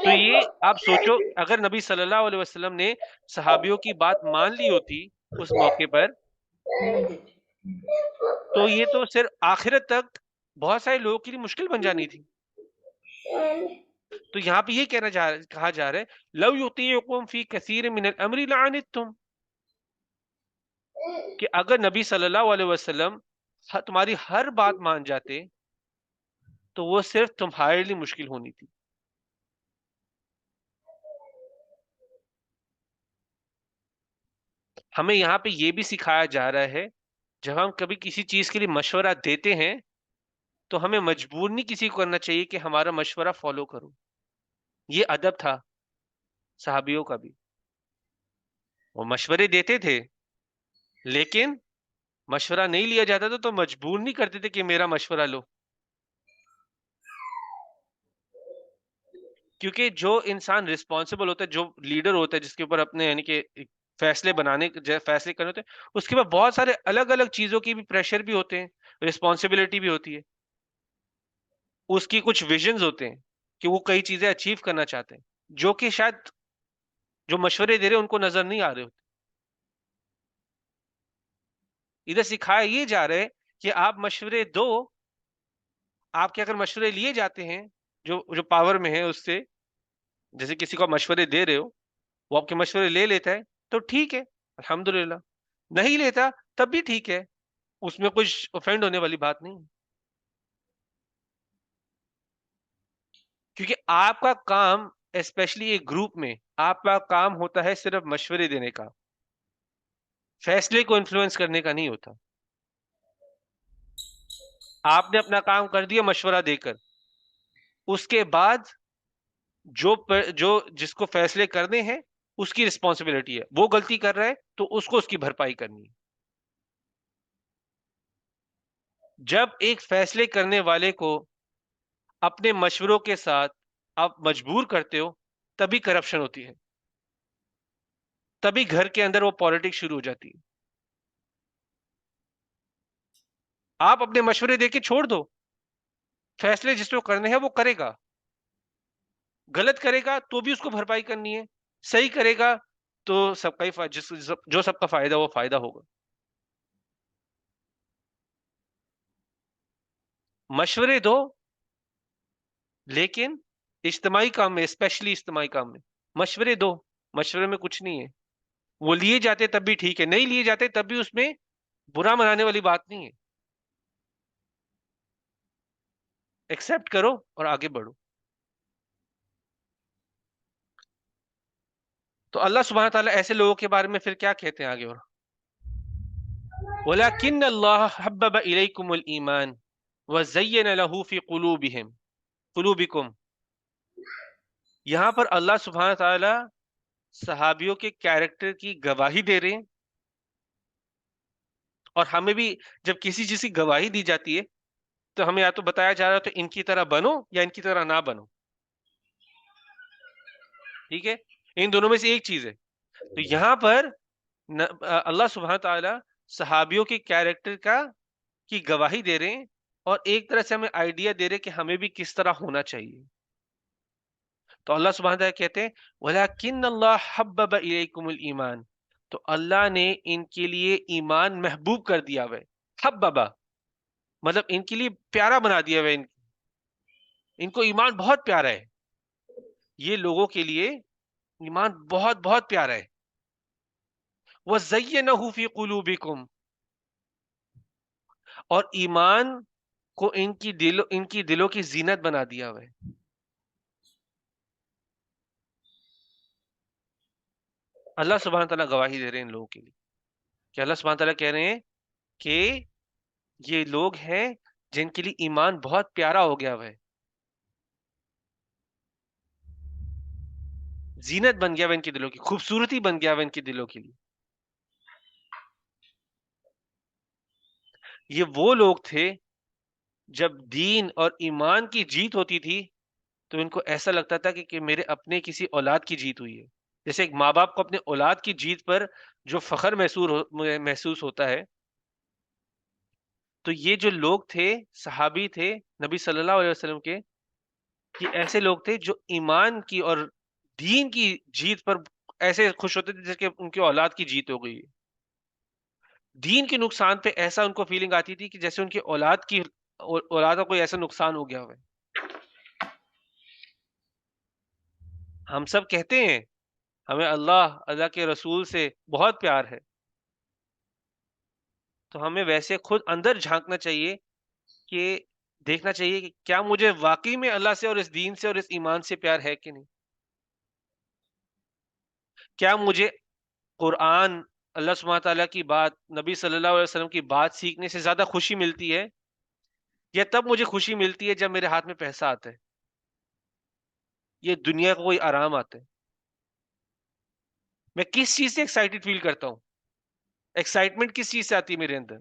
تو یہ آپ سوچو اگر نبی صلی اللہ علیہ وسلم نے صحابیوں کی بات مان لی ہوتی اس موقع پر، تو یہ تو صرف آخرت تک بہت سارے لوگوں کے لیے مشکل بن جانی تھی. تو یہاں پہ یہ کہا جا رہا ہے لو یطیعکم فی کثیر من الامر لعنتم، کہ اگر نبی صلی اللہ علیہ وسلم تمہاری ہر بات مان جاتے تو وہ صرف تمہارے لیے مشکل ہونی تھی. ہمیں یہاں پہ یہ بھی سکھایا جا رہا ہے جب ہم کبھی کسی چیز کے لیے مشورہ دیتے ہیں تو ہمیں مجبور نہیں کسی کو کرنا چاہیے کہ ہمارا مشورہ فالو کرو. یہ ادب تھا صحابیوں کا بھی. وہ مشورے دیتے تھے لیکن مشورہ نہیں لیا جاتا تھا تو مجبور نہیں کرتے تھے کہ میرا مشورہ لو. کیونکہ جو انسان رسپانسبل ہوتا ہے، جو لیڈر ہوتا ہے، جس کے اوپر اپنے یعنی کہ فیصلے فیصلے کرنے ہوتے ہیں، اس کے بعد بہت سارے الگ الگ چیزوں کی بھی پریشر بھی ہوتے ہیں، رسپانسبلٹی بھی ہوتی ہے. اس کی کچھ ویژنز ہوتے ہیں کہ وہ کئی چیزیں اچیو کرنا چاہتے ہیں جو کہ شاید جو مشورے دے رہے ہیں ان کو نظر نہیں آ رہے ہوتے. ادھر سکھایا یہ جا رہا ہے کہ آپ مشورے دو. آپ کے اگر مشورے لیے جاتے ہیں جو جو پاور میں ہے اس سے، جیسے کسی کو مشورے دے رہے ہو، وہ آپ کے مشورے لے لیتا ہے تو ٹھیک ہے، الحمدللہ. نہیں لیتا تب بھی ٹھیک ہے، اس میں کچھ اوفینڈ ہونے والی بات نہیں. کیونکہ آپ کا کام اسپیشلی ایک گروپ میں آپ کا کام ہوتا ہے صرف مشورے دینے کا، فیصلے کو انفلوئنس کرنے کا نہیں ہوتا. آپ نے اپنا کام کر دیا مشورہ دے کر، اس کے بعد جو جس کو فیصلے کرنے ہیں اس کی رسپانسبلٹی ہے. وہ غلطی کر رہا ہے تو اس کو اس کی بھرپائی کرنی ہے. جب ایک فیصلے کرنے والے کو اپنے مشوروں کے ساتھ آپ مجبور کرتے ہو تبھی کرپشن ہوتی ہے، تبھی گھر کے اندر وہ پالیٹکس شروع ہو جاتی ہے. آپ اپنے مشورے دے کے چھوڑ دو، فیصلے جس کو کرنے ہیں وہ کرے گا. غلط کرے گا تو بھی اس کو بھرپائی کرنی ہے، صحیح کرے گا تو سب کا ہی جو سب کا فائدہ وہ فائدہ ہوگا. مشورے دو لیکن اجتماعی کام میں، اسپیشلی اجتماعی کام میں مشورے دو. مشورے میں کچھ نہیں ہے، وہ لیے جاتے تب بھی ٹھیک ہے، نہیں لیے جاتے تب بھی اس میں برا منانے والی بات نہیں ہے. ایکسپٹ کرو اور آگے بڑھو. تو اللہ سبحانہ تعالیٰ ایسے لوگوں کے بارے میں پھر کیا کہتے ہیں آگے؟ اور وَلَكِنَّ اللَّهَ حَبَّبَ إِلَيْكُمُ الْإِيمَانَ وَزَيَّنَ لَهُ فِي قُلُوبِكُمْ. یہاں پر اللہ سبحانہ تعالیٰ صحابیوں کے کیریکٹر کی گواہی دے رہے ہیں، اور ہمیں بھی جب کسی چیز کی گواہی دی جاتی ہے تو ہمیں یا تو بتایا جا رہا ہے تو ان کی طرح بنو یا ان کی طرح نہ بنو. ٹھیک ہے، ان دونوں میں سے ایک چیز ہے. تو یہاں پر اللہ سبحانہ تعالیٰ صحابیوں کے کیریکٹر کی گواہی دے رہے ہیں، اور ایک طرح سے ہمیں آئیڈیا دے رہے کہ ہمیں بھی کس طرح ہونا چاہیے. تو اللہ سبحانہ تعالیٰ کہتے ہیں وَلَكِنَّ اللَّهَ حَبَّبَ إِلَيْكُمُ الْإِيمَانَ. تو اللہ نے ان کے لیے ایمان محبوب کر دیا ہوا ہے. حببا مطلب ان کے لیے پیارا بنا دیا ہوا ہے. ان کو ایمان بہت پیارا ہے. یہ لوگوں کے لیے ایمان بہت بہت پیارا ہے. وَزَيَّنَهُ فِي قُلُوبِكُمْ. اور ایمان کو ان کی دلوں کی زینت بنا دیا ہوا ہے. اللہ سبحانہ تعالیٰ گواہی دے رہے ہیں ان لوگوں کے لیے کہ اللہ سبحانہ تعالیٰ کہہ رہے ہیں کہ یہ لوگ ہیں جن کے لیے ایمان بہت پیارا ہو گیا ہوا ہے، زینت بن گیا ہوا ان کے دلوں کی، خوبصورتی بن گیا ہوا ان کے دلوں کے لیے. یہ وہ لوگ تھے جب دین اور ایمان کی جیت ہوتی تھی تو ان کو ایسا لگتا تھا کہ میرے اپنے کسی اولاد کی جیت ہوئی ہے. جیسے ایک ماں باپ کو اپنے اولاد کی جیت پر جو فخر محسوس ہوتا ہے، تو یہ جو لوگ تھے صحابی تھے نبی صلی اللہ علیہ وسلم کے، یہ ایسے لوگ تھے جو ایمان کی اور دین کی جیت پر ایسے خوش ہوتے تھے جیسے کہ ان کی اولاد کی جیت ہو گئی ہے. دین کے نقصان پہ ایسا ان کو فیلنگ آتی تھی کہ جیسے ان کی اولاد کا کوئی ایسا نقصان ہو گیا ہو. ہم سب کہتے ہیں ہمیں اللہ کے رسول سے بہت پیار ہے، تو ہمیں ویسے خود اندر جھانکنا چاہیے کہ دیکھنا چاہیے کہ کیا مجھے واقعی میں اللہ سے اور اس دین سے اور اس ایمان سے پیار ہے کہ نہیں. کیا مجھے قرآن، اللہ سبحانہ تعالیٰ کی بات، نبی صلی اللہ علیہ وسلم کی بات سیکھنے سے زیادہ خوشی ملتی ہے، یا تب مجھے خوشی ملتی ہے جب میرے ہاتھ میں پیسہ آتا ہے، یہ دنیا کا کوئی آرام آتا ہے؟ میں کس چیز سے ایکسائٹیڈ فیل کرتا ہوں؟ ایکسائٹمنٹ کس چیز سے آتی ہے میرے اندر؟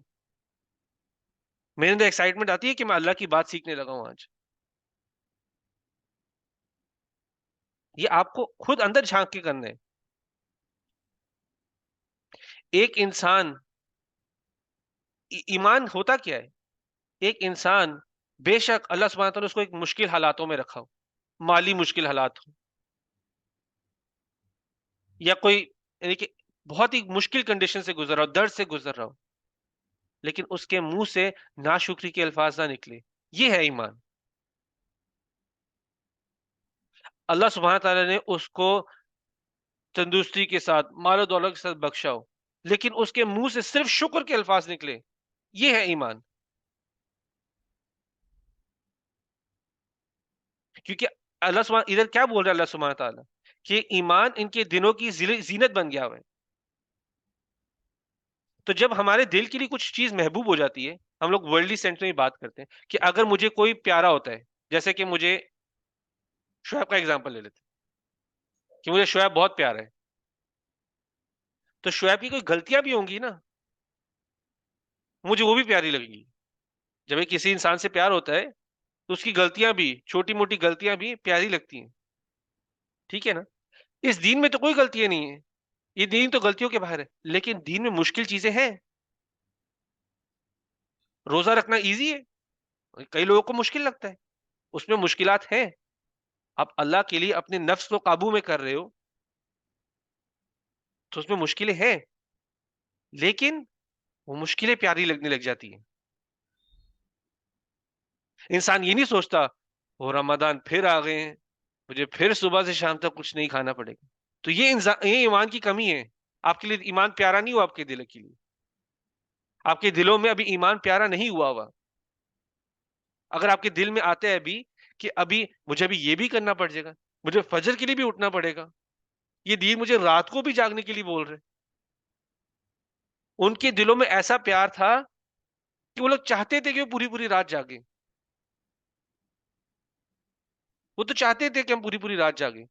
میرے اندر ایکسائٹمنٹ آتی ہے کہ میں اللہ کی بات سیکھنے لگا ہوں آج. یہ آپ کو خود اندر جھانک کے کرنا ہے. ایک انسان، ایمان ہوتا کیا ہے؟ ایک انسان بے شک اللہ سبحانہ تعالیٰ نے اس کو ایک مشکل حالاتوں میں رکھا ہو، مالی مشکل حالات ہو، یا کوئی یعنی کہ بہت ہی مشکل کنڈیشن سے گزر رہا ہو، درد سے گزر رہا ہو، لیکن اس کے منہ سے ناشکری کے الفاظ نہ نکلے. یہ ہے ایمان. اللہ سبحانہ تعالیٰ نے اس کو تندرستی کے ساتھ، مال و دولت کے ساتھ بخشا ہو، لیکن اس کے منہ سے صرف شکر کے الفاظ نکلے. یہ ہے ایمان. کیونکہ اللہ سبحانہ ادھر کیا بول رہا ہے اللہ سبحانہ تعالیٰ کہ ایمان ان کے دنوں کی زینت بن گیا ہوا ہے. تو جب ہمارے دل کے لیے کچھ چیز محبوب ہو جاتی ہے، ہم لوگ ورلڈلی سینس میں بات کرتے ہیں کہ اگر مجھے کوئی پیارا ہوتا ہے، جیسے کہ مجھے شعیب کا ایگزامپل لے لیتے ہیں کہ مجھے شعیب بہت پیارا ہے، تو شعیب کی کوئی غلطیاں بھی ہوں گی نا، مجھے وہ بھی پیاری لگیں گی. جب ایک کسی انسان سے پیار ہوتا ہے تو اس کی غلطیاں بھی، چھوٹی موٹی غلطیاں بھی پیاری لگتی ہیں. ٹھیک ہے نا؟ اس دین میں تو کوئی غلطیاں نہیں ہیں، یہ دین تو غلطیوں کے باہر ہے، لیکن دین میں مشکل چیزیں ہیں. روزہ رکھنا ایزی ہے، کئی لوگوں کو مشکل لگتا ہے، اس میں مشکلات ہیں. آپ اللہ کے لیے اپنے نفس کو قابو میں کر رہے ہو تو اس میں مشکلیں ہیں، لیکن وہ مشکلیں پیاری لگنے لگ جاتی ہیں. انسان یہ نہیں سوچتا وہ رمضان پھر آ گئے ہیں، مجھے پھر صبح سے شام تک کچھ نہیں کھانا پڑے گا. تو یہ ایمان کی کمی ہے. آپ کے لیے ایمان پیارا نہیں ہوا، آپ کے دل کے لیے آپ کے دلوں میں ابھی ایمان پیارا نہیں ہوا. اگر آپ کے دل میں آتا ہے ابھی کہ ابھی مجھے ابھی یہ بھی کرنا پڑ جائے گا، مجھے فجر کے لیے بھی اٹھنا پڑے گا، یہ دین مجھے رات کو بھی جاگنے کے لیے بول رہے. ان کے دلوں میں ایسا پیار تھا کہ وہ لوگ چاہتے تھے کہ وہ پوری پوری رات جاگے. وہ تو چاہتے تھے کہ ہم پوری پوری رات جاگیں،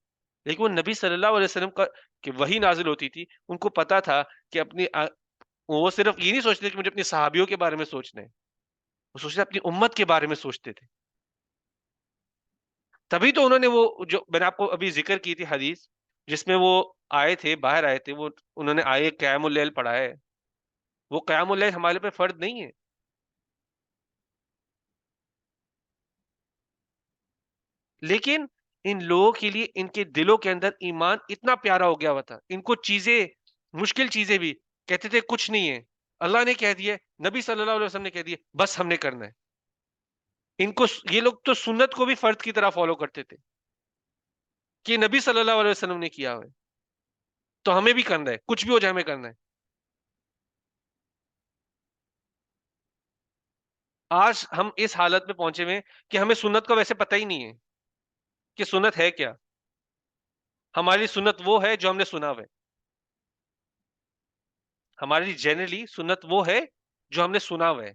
لیکن وہ نبی صلی اللہ علیہ وسلم کا کہ وہی نازل ہوتی تھی، ان کو پتا تھا کہ وہ صرف یہ نہیں سوچتے کہ مجھے اپنے صحابیوں کے بارے میں سوچنا ہے، وہ سوچتے اپنی امت کے بارے میں سوچتے تھے. تبھی تو انہوں نے وہ جو میں نے آپ کو ابھی ذکر کی تھی حدیث، جس میں وہ آئے تھے، باہر آئے تھے، وہ انہوں نے آئے قیام اللیل پڑھا ہے. وہ قیام اللیل ہمارے پہ فرض نہیں ہے، لیکن ان لوگوں کے لیے ان کے دلوں کے اندر ایمان اتنا پیارا ہو گیا ہوا تھا. ان کو چیزیں، مشکل چیزیں بھی کہتے تھے کچھ نہیں ہے، اللہ نے کہہ دیا، نبی صلی اللہ علیہ وسلم نے کہہ دیا، بس ہم نے کرنا ہے. ان کو یہ لوگ تو سنت کو بھی فرض کی طرح فالو کرتے تھے کہ نبی صلی اللہ علیہ وسلم نے کیا ہے تو ہمیں بھی کرنا ہے، کچھ بھی ہو جائے ہمیں کرنا ہے. آج ہم اس حالت میں پہنچے ہوئے ہیں کہ ہمیں سنت کا ویسے پتہ ہی نہیں ہے کہ سنت ہے کیا. ہماری سنت وہ ہے جو ہم نے سنا ہوا ہے. ہماری جنرلی سنت وہ ہے جو ہم نے سنا ہوا ہے،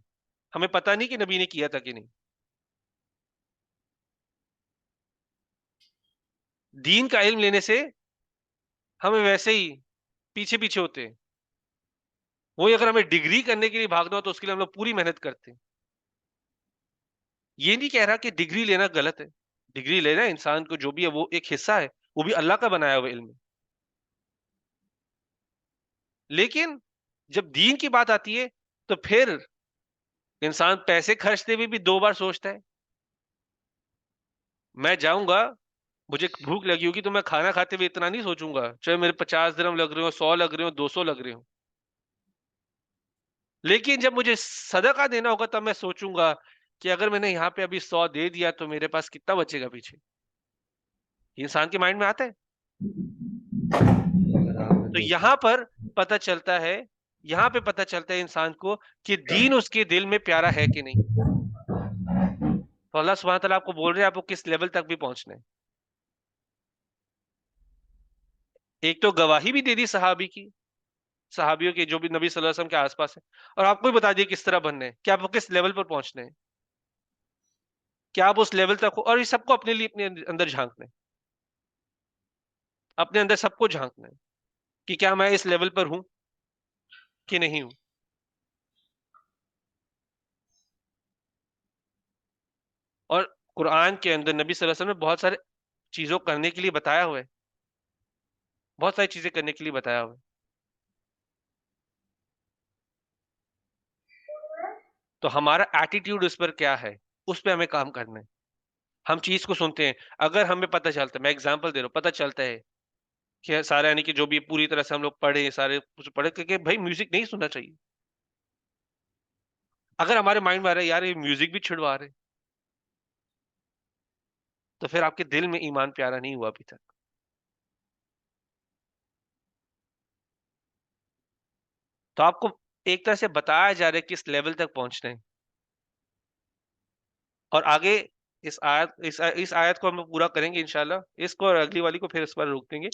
ہمیں پتہ نہیں کہ نبی نے کیا تھا کہ نہیں. دین کا علم لینے سے ہمیں ویسے ہی پیچھے پیچھے ہوتے ہیں. وہی اگر ہمیں ڈگری کرنے کے لیے بھاگنا ہو تو اس کے لیے ہم لوگ پوری محنت کرتے ہیں. یہ نہیں کہہ رہا کہ ڈگری لینا غلط ہے، ڈگری لینا انسان کو جو بھی ہے وہ ایک حصہ ہے، وہ بھی اللہ کا بنایا ہوا علم ہے. لیکن جب دین کی بات آتی ہے تو پھر انسان پیسے خرچتے ہوئے بھی دو بار سوچتا ہے. میں جاؤں گا، مجھے بھوک لگی ہوگی تو میں کھانا کھاتے ہوئے اتنا نہیں سوچوں گا چاہے میرے 50 درہم لگ رہے ہو، 100 لگ رہے ہو، 200 لگ رہے ہو. لیکن جب مجھے صدقہ دینا ہوگا تب میں سوچوں گا کہ اگر میں نے یہاں پہ ابھی 100 دے دیا تو میرے پاس کتنا بچے گا پیچھے. یہ انسان کے مائنڈ میں آتا ہے. اگر آپ نے تو دیکھا یہاں پر پتہ چلتا ہے، یہاں پہ پتہ چلتا ہے انسان کو کہ دین اس کے دل میں پیارا ہے کہ نہیں. تو اللہ سبحانہ تعالیٰ آپ کو بول رہے ہیں آپ کو کس لیول تک بھی پہنچنا ہے. ایک تو گواہی بھی دے دی صحابی کی، صحابیوں کے جو بھی نبی صلی اللہ علیہ وسلم کے آس پاس ہیں، اور آپ کو بھی بتا دیا کس طرح بننا ہے، کہ آپ کو کس لیول پر پہنچنا ہے. کہ آپ اس لیول تک ہو، اور یہ سب کو اپنے لیے اپنے اندر جھانکنا ہے، اپنے اندر سب کو جھانکنا ہے کہ کیا میں اس لیول پر ہوں کہ نہیں ہوں. اور قرآن کے اندر نبی صلی اللہ علیہ وسلم نے بہت سارے چیزوں کرنے کے لیے بتایا ہوا ہے، بہت ساری چیزیں کرنے کے لیے بتایا ہوا ہے. تو ہمارا ایٹیٹیوڈ اس پر کیا ہے، اس پہ ہمیں کام کرنا ہے. ہم چیز کو سنتے ہیں، اگر ہمیں پتہ چلتا ہے، میں اگزامپل دے رہا ہوں، پتہ چلتا ہے کہ سارا یعنی کہ جو بھی پوری طرح سے ہم لوگ پڑھے سارے کچھ پڑھے کہ بھائی میوزک نہیں سننا چاہیے، اگر ہمارے مائنڈ میں آ رہا ہے یار یہ میوزک بھی چھڑوا رہے، تو پھر آپ کے دل میں ایمان پیارا نہیں ہوا ابھی تک. تو آپ کو ایک طرح سے بتایا جا رہا ہے کس لیول تک پہنچنا ہے. اور آگے اس آیت کو ہم پورا کریں گے انشاءاللہ، اس کو اور اگلی والی کو پھر اس پر روک دیں گے.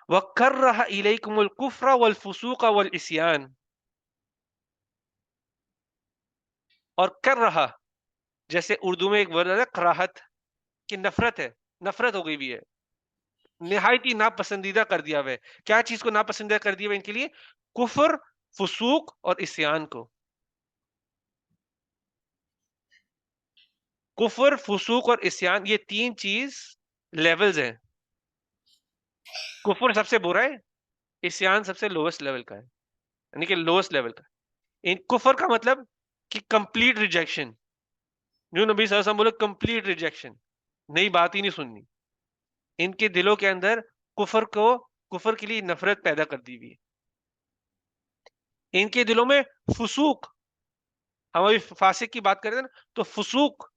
وَكَرَّهَ إِلَيْكُمُ الْكُفْرَ وَالْفُسُوقَ وَالْعِصْيَانَ، اور کر رہا، جیسے اردو میں ایک ورڈ ہے کراہت، کہ نفرت ہے، نفرت ہو گئی بھی ہے، نہایت ہی ناپسندیدہ کر دیا ہوا ہے. کیا چیز کو ناپسندیدہ کر دیا ہوا ہے ان کے لیے؟ کفر، فسوق اور عصیان کو. کفر، فسوق اور عصیان، یہ تین چیز لیولز ہیں. کفر سب سے برا ہے، عصیان سب سے لوئسٹ لیول کا ہے، یعنی کہ لوئسٹ لیول کا. ان کفر کا مطلب کہ کمپلیٹ ریجیکشن، جو نبی صلی اللہ علیہ وسلم بولے کمپلیٹ ریجیکشن، نئی بات ہی نہیں سننی. ان کے دلوں کے اندر کفر کے لیے نفرت پیدا کر دی ہوئی ہے. ان کے دلوں میں فسوق، ہم ابھی فاسق کی بات کریں نا، تو فسوق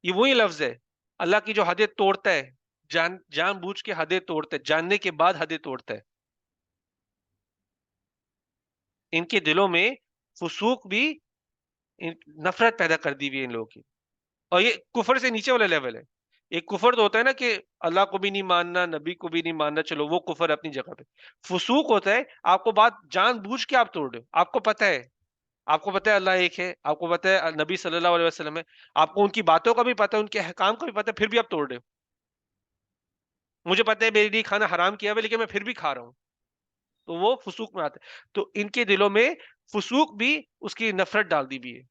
یہ وہی لفظ ہے، اللہ کی جو حدیں توڑتا ہے، جان بوجھ کے حدیں توڑتا ہے، جاننے کے بعد حدیں توڑتا ہے. ان کے دلوں میں فسوق بھی، نفرت پیدا کر دی ہوئی ہے ان لوگوں کی. اور یہ کفر سے نیچے والا لیول ہے. ایک کفر تو ہوتا ہے نا کہ اللہ کو بھی نہیں ماننا، نبی کو بھی نہیں ماننا، چلو وہ کفر ہے اپنی جگہ پہ. فسوق ہوتا ہے آپ کو بات جان بوجھ کے آپ توڑ رہے ہو، آپ کو پتہ ہے، آپ کو پتہ ہے اللہ ایک ہے، آپ کو پتہ ہے نبی صلی اللہ علیہ وسلم ہے، آپ کو ان کی باتوں کا بھی پتہ ہے، ان کے احکام کا بھی پتہ ہے، پھر بھی آپ توڑ رہے ہو. مجھے پتہ ہے میرے لیے کھانا حرام کیا ہوا ہے لیکن میں پھر بھی کھا رہا ہوں، تو وہ فسوق میں آتا ہے. تو ان کے دلوں میں فسوق بھی، اس کی نفرت ڈال دی بھی ہے.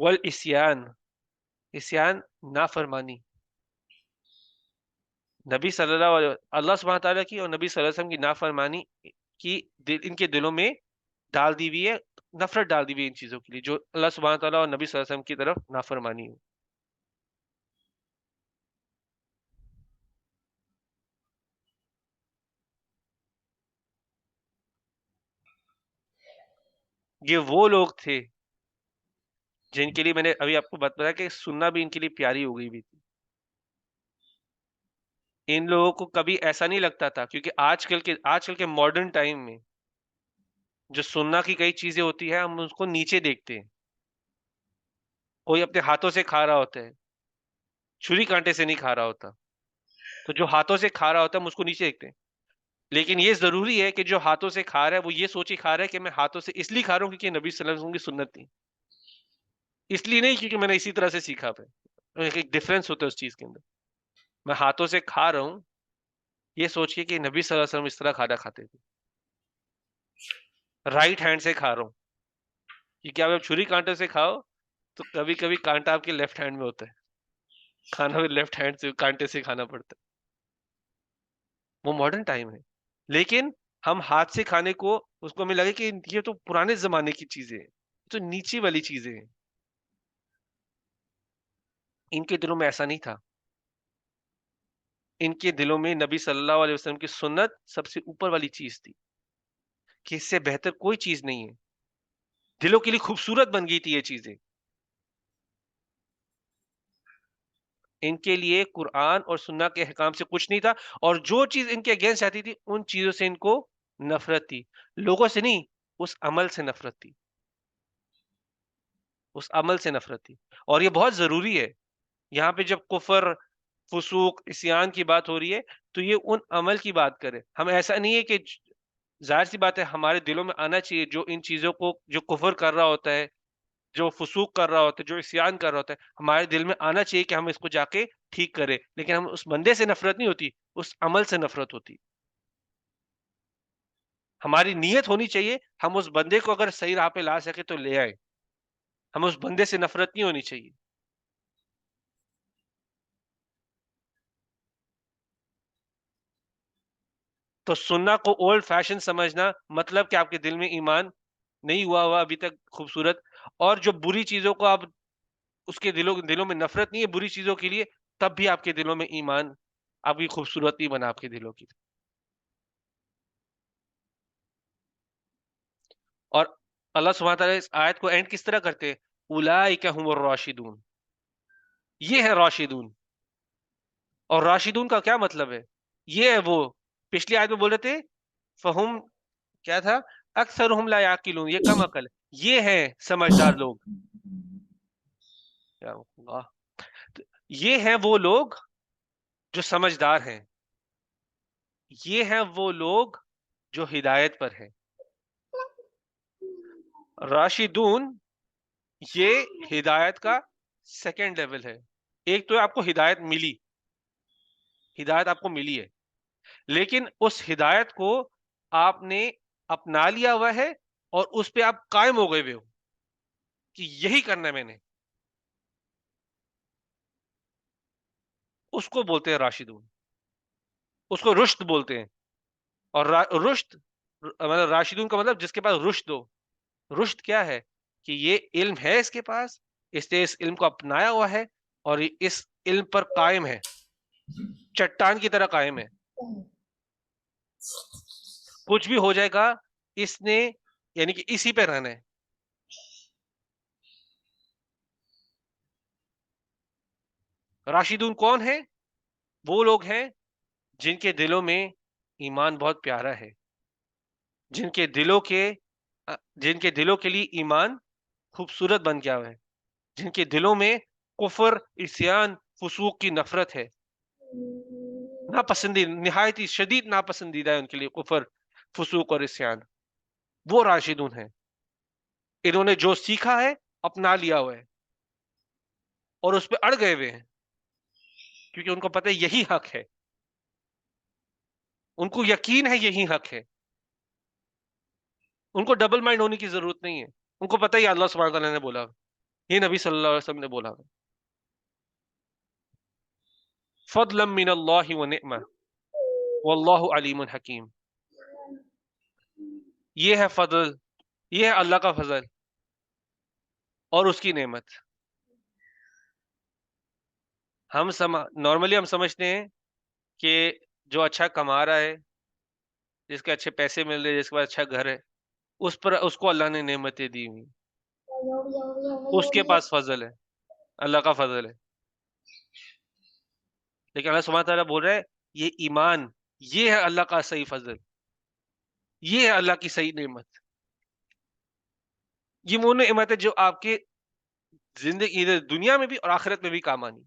والعصیان، عصیان نافرمانی، نبی صلی اللہ علیہ اللہ سبحانہ تعالیٰ کی اور نبی صلی اللہ علیہ وسلم کی نافرمانی کی ان کے دلوں میں ڈال دی ہوئی ہے، نفرت ڈال دی ہوئی ہے ان چیزوں کے لیے جو اللہ سبحانہ تعالیٰ اور نبی صلی اللہ علیہ وسلم کی طرف نافرمانی ہو. یہ وہ لوگ تھے جن کے لیے میں نے ابھی آپ کو بتایا کہ سننا بھی ان کے لیے پیاری ہو گئی بھی تھی. ان لوگوں کو کبھی ایسا نہیں لگتا تھا، کیونکہ آج کل کے ماڈرن ٹائم میں جو سننا کی کئی چیزیں ہوتی ہیں ہم اس کو نیچے دیکھتے ہیں. کوئی اپنے ہاتھوں سے کھا رہا ہوتا ہے، چھری کانٹے سے نہیں کھا رہا ہوتا، تو جو ہاتھوں سے کھا رہا ہوتا ہے ہم اس کو نیچے دیکھتے ہیں. لیکن یہ ضروری ہے کہ جو ہاتھوں سے کھا رہا ہے وہ یہ سوچے کھا رہا ہے کہ میں ہاتھوں سے اس لیے کھا رہا ہوں کیونکہ نبی صلی اللہ علیہ وسلم کی سنت تھی، اس لیے نہیں کیونکہ میں نے اسی طرح سے سیکھا پہ. ایک ڈفرینس ہوتا ہے اس چیز کے اندر. میں ہاتھوں سے کھا رہا ہوں یہ سوچ کے کہ نبی صلی اللہ علیہ وسلم اس طرح کھانا کھاتے تھے. رائٹ ہینڈ سے کھا رہا ہوں کیونکہ آپ چھری کانٹے سے کھاؤ تو کبھی کبھی کانٹا آپ کے لیفٹ ہینڈ میں ہوتا ہے، کھانا بھی لیفٹ ہینڈ سے کانٹے سے کھانا پڑتا ہے. وہ ماڈرن ٹائم ہے، لیکن ہم ہاتھ سے کھانے کو اس کو ہمیں لگے کہ یہ تو پرانے زمانے کی چیزیں ہیں، تو نیچے والی چیزیں ہیں. ان کے دلوں میں ایسا نہیں تھا. ان کے دلوں میں نبی صلی اللہ علیہ وسلم کی سنت سب سے اوپر والی چیز تھی کہ اس سے بہتر کوئی چیز نہیں ہے. دلوں کے لیے خوبصورت بن گئی تھی یہ چیزیں. ان کے لیے قرآن اور سنت کے احکام سے کچھ نہیں تھا، اور جو چیز ان کے اگینسٹ آتی تھی ان چیزوں سے ان کو نفرت تھی. لوگوں سے نہیں، اس عمل سے نفرت تھی، اس عمل سے نفرت تھی. اور یہ بہت ضروری ہے. یہاں پہ جب کفر، فسوق، عصیان کی بات ہو رہی ہے تو یہ ان عمل کی بات کرے. ہم ایسا نہیں ہے کہ ظاہر سی بات ہے ہمارے دلوں میں آنا چاہیے جو ان چیزوں کو جو کفر کر رہا ہوتا ہے جو فسوق کر رہا ہوتا ہے، جو عصیان کر رہا ہوتا ہے، ہمارے دل میں آنا چاہیے کہ ہم اس کو جا کے ٹھیک کریں، لیکن ہم اس بندے سے نفرت نہیں ہوتی، اس عمل سے نفرت ہوتی. ہماری نیت ہونی چاہیے ہم اس بندے کو اگر صحیح راہ پہ لا سکے تو لے آئے، ہمیں اس بندے سے نفرت نہیں ہونی چاہیے. تو سننا کو اولڈ فیشن سمجھنا مطلب کہ آپ کے دل میں ایمان نہیں ہوا ابھی تک خوبصورت، اور جو بری چیزوں کو آپ اس کے دلوں میں نفرت نہیں ہے بری چیزوں کے لیے، تب بھی آپ کے دلوں میں ایمان آپ کی خوبصورت نہیں بنا آپ کے دلوں کی. اور اللہ سبحانہ تعالیٰ اس آیت کو اینڈ کس طرح کرتے ہیں؟ اولئک هم الراشدون، یہ ہے راشدون. اور راشدون کا کیا مطلب ہے؟ یہ ہے وہ پچھلی آیت میں بول رہے تھے فہم، کیا تھا؟ اکثرهم لا یعقلون، یہ کم عقل ہے. یہ ہیں سمجھدار لوگ. یا اللہ، یہ ہیں وہ لوگ جو سمجھدار ہیں، یہ ہیں وہ لوگ جو ہدایت پر ہیں. راشدون یہ ہدایت کا سیکنڈ لیول ہے. ایک تو آپ کو ہدایت ملی، ہدایت آپ کو ملی ہے، لیکن اس ہدایت کو آپ نے اپنا لیا ہوا ہے اور اس پہ آپ قائم ہو گئے ہوئے ہو کہ یہی کرنا ہے میں نے، اس کو بولتے ہیں راشدون، اس کو رشد بولتے ہیں. اور رشد مطلب راشدون کا مطلب جس کے پاس رشد ہو. رشد کیا ہے؟ کہ یہ علم ہے اس کے پاس، اس نے اس علم کو اپنایا ہوا ہے اور یہ اس علم پر قائم ہے، چٹان کی طرح قائم ہے. کچھ بھی ہو جائے گا اس نے یعنی کہ اسی پہ رہنا ہے. راشدون کون ہے؟ وہ لوگ ہیں جن کے دلوں میں ایمان بہت پیارا ہے، جن کے دلوں کے جن کے دلوں کے لیے ایمان خوبصورت بن گیا ہوا ہے، جن کے دلوں میں کفر، عصیان، فسوق کی نفرت ہے، ناپسندیدہ، نہایت ہی شدید ناپسندیدہ ہے ان کے لیے کفر، فسوق اور عصیان. وہ راشدون ہیں، انہوں نے جو سیکھا ہے اپنا لیا ہوا ہے اور اس پہ اڑ گئے ہوئے ہیں، کیونکہ ان کو پتہ ہے یہی حق ہے، ان کو یقین ہے یہی حق ہے. ان کو ڈبل مائنڈ ہونے کی ضرورت نہیں ہے، ان کو پتہ ہی اللہ سبحانہ تعالیٰ نے بولا، یہ نبی صلی اللہ علیہ وسلم نے بولا. فضلا من اللہ ونعمہ واللہ علیم حکیم. یہ ہے فضل، یہ ہے اللہ کا فضل اور اس کی نعمت. نارملی ہم سمجھتے ہیں کہ جو اچھا کما رہا ہے، جس کے اچھے پیسے مل رہے ہیں، جس کے پاس اچھا گھر ہے، اس کو اللہ نے نعمتیں دی ہوئی، اس کے پاس فضل ہے، اللہ کا فضل ہے. لیکن اللہ سبحانہ تعالیٰ بول رہا ہے یہ ایمان، یہ ہے اللہ کا صحیح فضل، یہ ہے اللہ کی صحیح نعمت. یہ وہ نعمت ہے جو آپ کے زندگی دنیا میں بھی اور آخرت میں بھی کام آنی.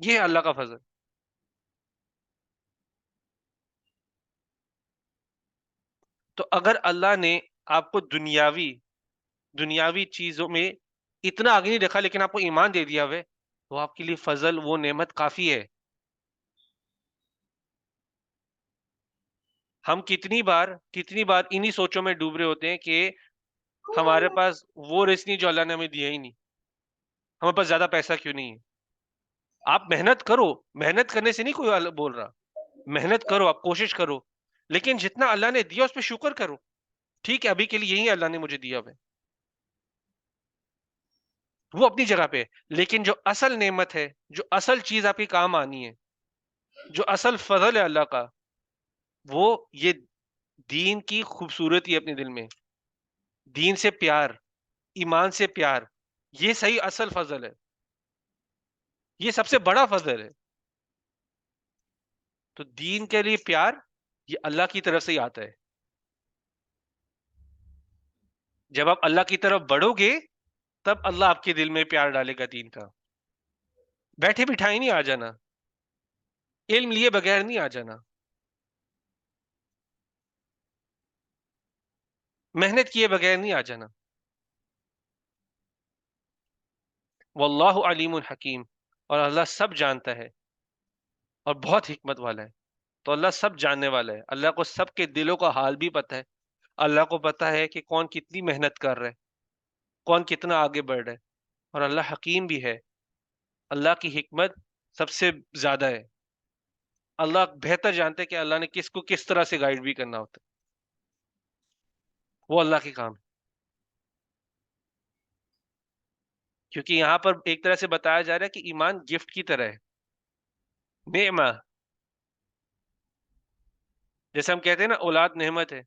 یہ ہے اللہ کا فضل. تو اگر اللہ نے آپ کو دنیاوی چیزوں میں اتنا آگے نہیں رکھا لیکن آپ کو ایمان دے دیا ہوئے، تو آپ کے لیے فضل وہ نعمت کافی ہے. ہم کتنی بار انہی سوچوں میں ڈوب رہے ہوتے ہیں کہ ہمارے پاس وہ رزق نہیں جو اللہ نے ہمیں دیا ہی نہیں، ہمارے پاس زیادہ پیسہ کیوں نہیں ہے. آپ محنت کرو، محنت کرنے سے نہیں کوئی بول رہا، محنت کرو، آپ کوشش کرو، لیکن جتنا اللہ نے دیا اس پہ شکر کرو. ٹھیک ہے ابھی کے لیے یہی اللہ نے مجھے دیا ہے، وہ اپنی جگہ پہ، لیکن جو اصل نعمت ہے، جو اصل چیز آپ کی کام آنی ہے، جو اصل فضل ہے اللہ کا، وہ یہ دین کی خوبصورتی اپنے دل میں، دین سے پیار، ایمان سے پیار، یہ صحیح اصل فضل ہے، یہ سب سے بڑا فضل ہے. تو دین کے لیے پیار یہ اللہ کی طرف سے ہی آتا ہے. جب آپ اللہ کی طرف بڑھو گے تب اللہ آپ کے دل میں پیار ڈالے گا دین کا. بیٹھے بٹھائے نہیں آ جانا، علم لیے بغیر نہیں آ جانا. محنت کیے بغیر نہیں آ جانا. واللہ علیم حکیم، اور اللہ سب جانتا ہے اور بہت حکمت والا ہے. تو اللہ سب جاننے والا ہے، اللہ کو سب کے دلوں کا حال بھی پتہ ہے. اللہ کو پتہ ہے کہ کون کتنی محنت کر رہا ہے، کون کتنا آگے بڑھ رہا ہے. اور اللہ حکیم بھی ہے، اللہ کی حکمت سب سے زیادہ ہے. اللہ بہتر جانتے ہے کہ اللہ نے کس کو کس طرح سے گائیڈ بھی کرنا ہوتا ہے. وہ اللہ کے کام ہے. کیونکہ یہاں پر ایک طرح سے بتایا جا رہا ہے کہ ایمان گفٹ کی طرح ہے، نعمہ. جیسے ہم کہتے ہیں نا اولاد نعمت ہے،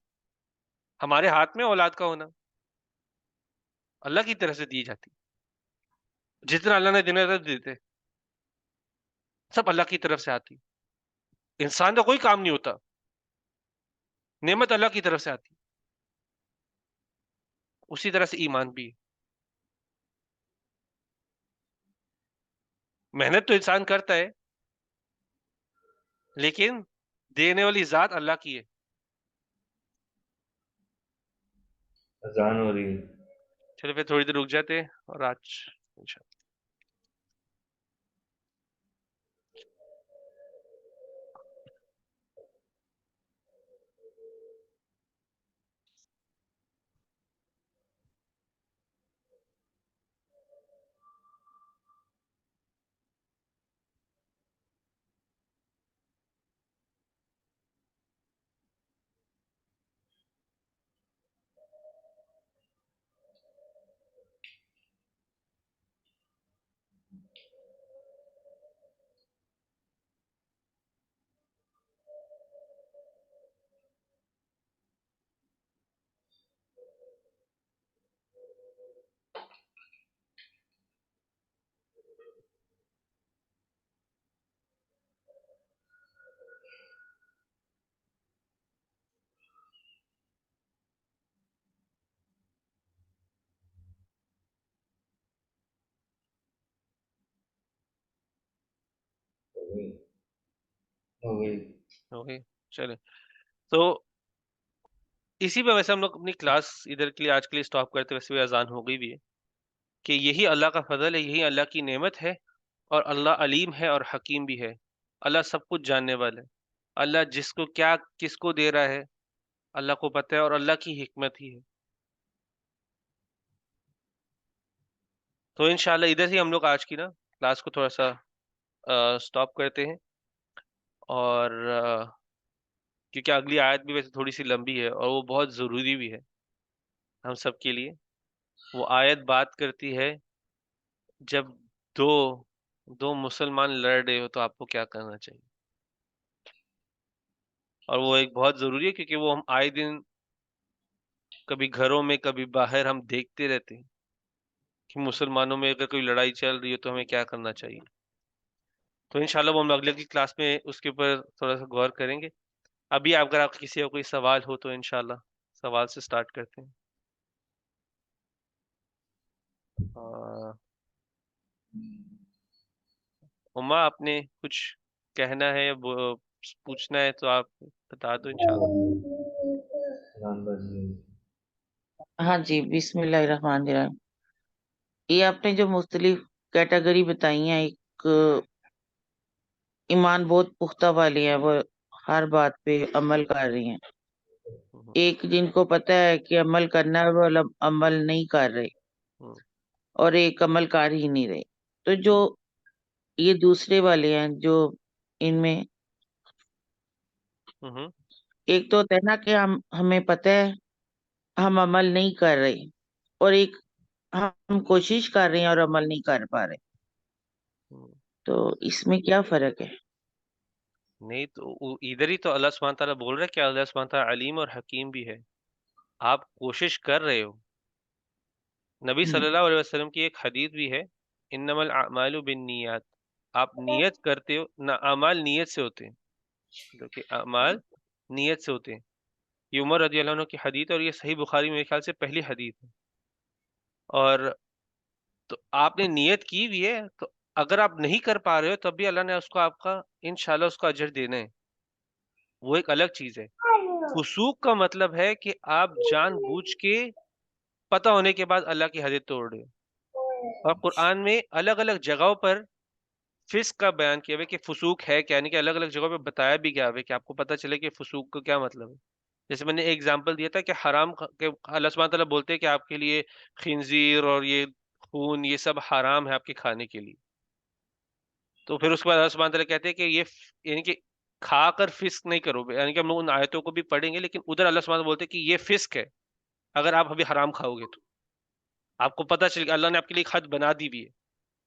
ہمارے ہاتھ میں اولاد کا ہونا اللہ کی طرف سے دی جاتی. جتنا اللہ نے دینا تھا دیتے، سب اللہ کی طرف سے آتی. انسان کا کوئی کام نہیں ہوتا، نعمت اللہ کی طرف سے آتی. اسی طرح سے ایمان بھی ہے. محنت تو انسان کرتا ہے، لیکن دینے والی ذات اللہ کی ہے. اذان ہو رہی ہے. چلو پھر تھوڑی دیر رک جاتے ہیں اور آج انشاءاللہ ہو گئی ہو گئی. اوکے. چلے تو اسی پہ ویسے ہم لوگ اپنی کلاس ادھر کے لیے آج کے لیے اسٹاپ کرتے، ویسے بھی اذان ہو گئی بھی ہے. کہ یہی اللہ کا فضل ہے، یہی اللہ کی نعمت ہے، اور اللہ علیم ہے اور حکیم بھی ہے. اللہ سب کچھ جاننے والا ہے. اللہ جس کو کیا کس کو دے رہا ہے اللہ کو پتہ ہے، اور اللہ کی حکمت ہی ہے. تو انشاءاللہ ادھر سے ہم لوگ آج کی نا کلاس کو تھوڑا سا اسٹاپ کرتے ہیں. اور کیونکہ اگلی آیت بھی ویسے تھوڑی سی لمبی ہے اور وہ بہت ضروری بھی ہے ہم سب کے لیے. وہ آیت بات کرتی ہے جب دو دو مسلمان لڑ رہے ہو تو آپ کو کیا کرنا چاہیے. اور وہ ایک بہت ضروری ہے کیونکہ وہ ہم آئے دن کبھی گھروں میں کبھی باہر ہم دیکھتے رہتے ہیں کہ مسلمانوں میں اگر کوئی لڑائی چل رہی ہے تو ہمیں کیا کرنا چاہیے. تو انشاءاللہ وہ ہم اگلے کی کلاس میں اس کے اوپر تھوڑا سا غور کریں گے. ابھی اگر آپ کسی کا کوئی سوال ہو تو انشاءاللہ سوال سے سٹارٹ کرتے ہیں. اما آپ نے کچھ کہنا ہے یا پوچھنا ہے تو آپ بتا دو انشاءاللہ. اذان بج گئی. ہاں جی، بسم اللہ الرحمن الرحیم. یہ آپ نے جو مختلف کیٹیگری بتائی ہیں، ایک ایمان بہت پختہ والی ہیں، وہ ہر بات پہ عمل کر رہی ہیں. ایک جن کو پتہ ہے کہ عمل کرنا ہے وہ عمل نہیں کر رہے، اور ایک عمل کر ہی نہیں رہے. تو جو یہ دوسرے والے ہیں جو ان میں ایک تو ہوتا ہے نا کہ ہمیں پتہ ہے ہم عمل نہیں کر رہے، اور ایک ہم کوشش کر رہے ہیں اور عمل نہیں کر پا رہے. تو اس میں کیا فرق ہے؟ نہیں تو ادھر ہی تو اللہ سبحانہ تعالیٰ بول رہا ہے کہ اللہ سبحانہ تعالیٰ علیم اور حکیم بھی ہے. آپ کوشش کر رہے ہو. نبی صلی اللہ علیہ وسلم کی ایک حدیث بھی ہے، انما الاعمال بالنیات. آپ نیت کرتے ہو نہ، اعمال نیت سے ہوتے ہیں، کیونکہ اعمال نیت سے ہوتے ہیں. یہ عمر رضی اللہ عنہ کی حدیث ہے اور یہ صحیح بخاری میرے خیال سے پہلی حدیث ہے. اور تو آپ نے نیت کی ہوئی ہے، تو اگر آپ نہیں کر پا رہے ہو تب بھی اللہ نے اس کو آپ کا انشاءاللہ اس کا اجر دینا ہے. وہ ایک الگ چیز ہے. فسوق کا مطلب ہے کہ آپ جان بوجھ کے پتہ ہونے کے بعد اللہ کی حدیں توڑ رہے ہو. اور قرآن میں الگ الگ جگہوں پر فسق کا بیان کیا ہوا ہے کہ فسوق ہے کیا، یعنی کہ الگ الگ جگہوں پہ بتایا بھی گیا ہے کہ آپ کو پتہ چلے کہ فسوق کا کیا مطلب ہے. جیسے میں نے ایک ایگزامپل دیا تھا کہ حرام کہ اللہ سبحانہ تعالیٰ بولتے ہیں کہ آپ کے لیے خنزیر اور یہ خون یہ سب حرام ہے آپ کے کھانے کے لیے. تو پھر اس کے بعد اللہ سبحانہ تعالیٰ کہتے ہیں کہ یعنی کہ کھا کر فسق نہیں کرو، یعنی کہ ہم لوگ ان آیتوں کو بھی پڑھیں گے، لیکن ادھر اللہ سبحانہ بولتے ہیں کہ یہ فسق ہے اگر آپ ابھی حرام کھاؤ گے تو. آپ کو پتہ چلے گا اللہ نے آپ کے لیے ایک حد بنا دی بھی ہے،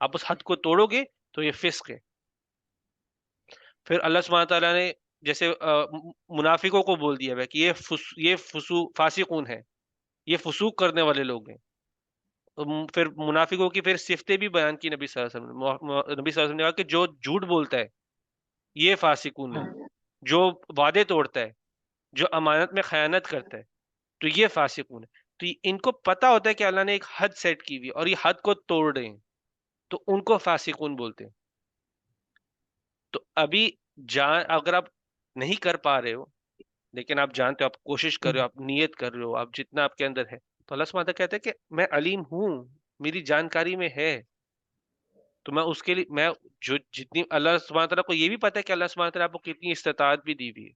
آپ اس حد کو توڑو گے تو یہ فسق ہے. پھر اللہ سبحانہ تعالیٰ نے جیسے منافقوں کو بول دیا ہے کہ یہ فاسقون ہے، یہ فسوق کرنے والے لوگ ہیں. پھر منافقوں کی پھر صفتیں بھی بیان کی نبی صلی اللہ علیہ وسلم نے. نبی صلی اللہ علیہ وسلم نے کہا کہ جو جھوٹ بولتا ہے یہ فاسقون ہے، جو وعدے توڑتا ہے، جو امانت میں خیانت کرتا ہے تو یہ فاسقون ہے. تو ان کو پتہ ہوتا ہے کہ اللہ نے ایک حد سیٹ کی ہوئی اور یہ حد کو توڑ رہے ہیں تو ان کو فاسقون بولتے ہیں. تو ابھی اگر آپ نہیں کر پا رہے ہو لیکن آپ جانتے ہو، آپ کوشش کر رہے ہو، آپ نیت کر رہے ہو، آپ جتنا آپ کے اندر ہے، تو اللہ سبحانہ کہتے ہیں کہ میں علیم ہوں، میری جانکاری میں ہے. تو میں اس کے لیے میں جو جتنی اللہ سبحانہ تعالیٰ کو یہ بھی پتہ ہے کہ اللہ سبحانہ تعالیٰ آپ کو کتنی استطاعت بھی دی ہوئی ہے،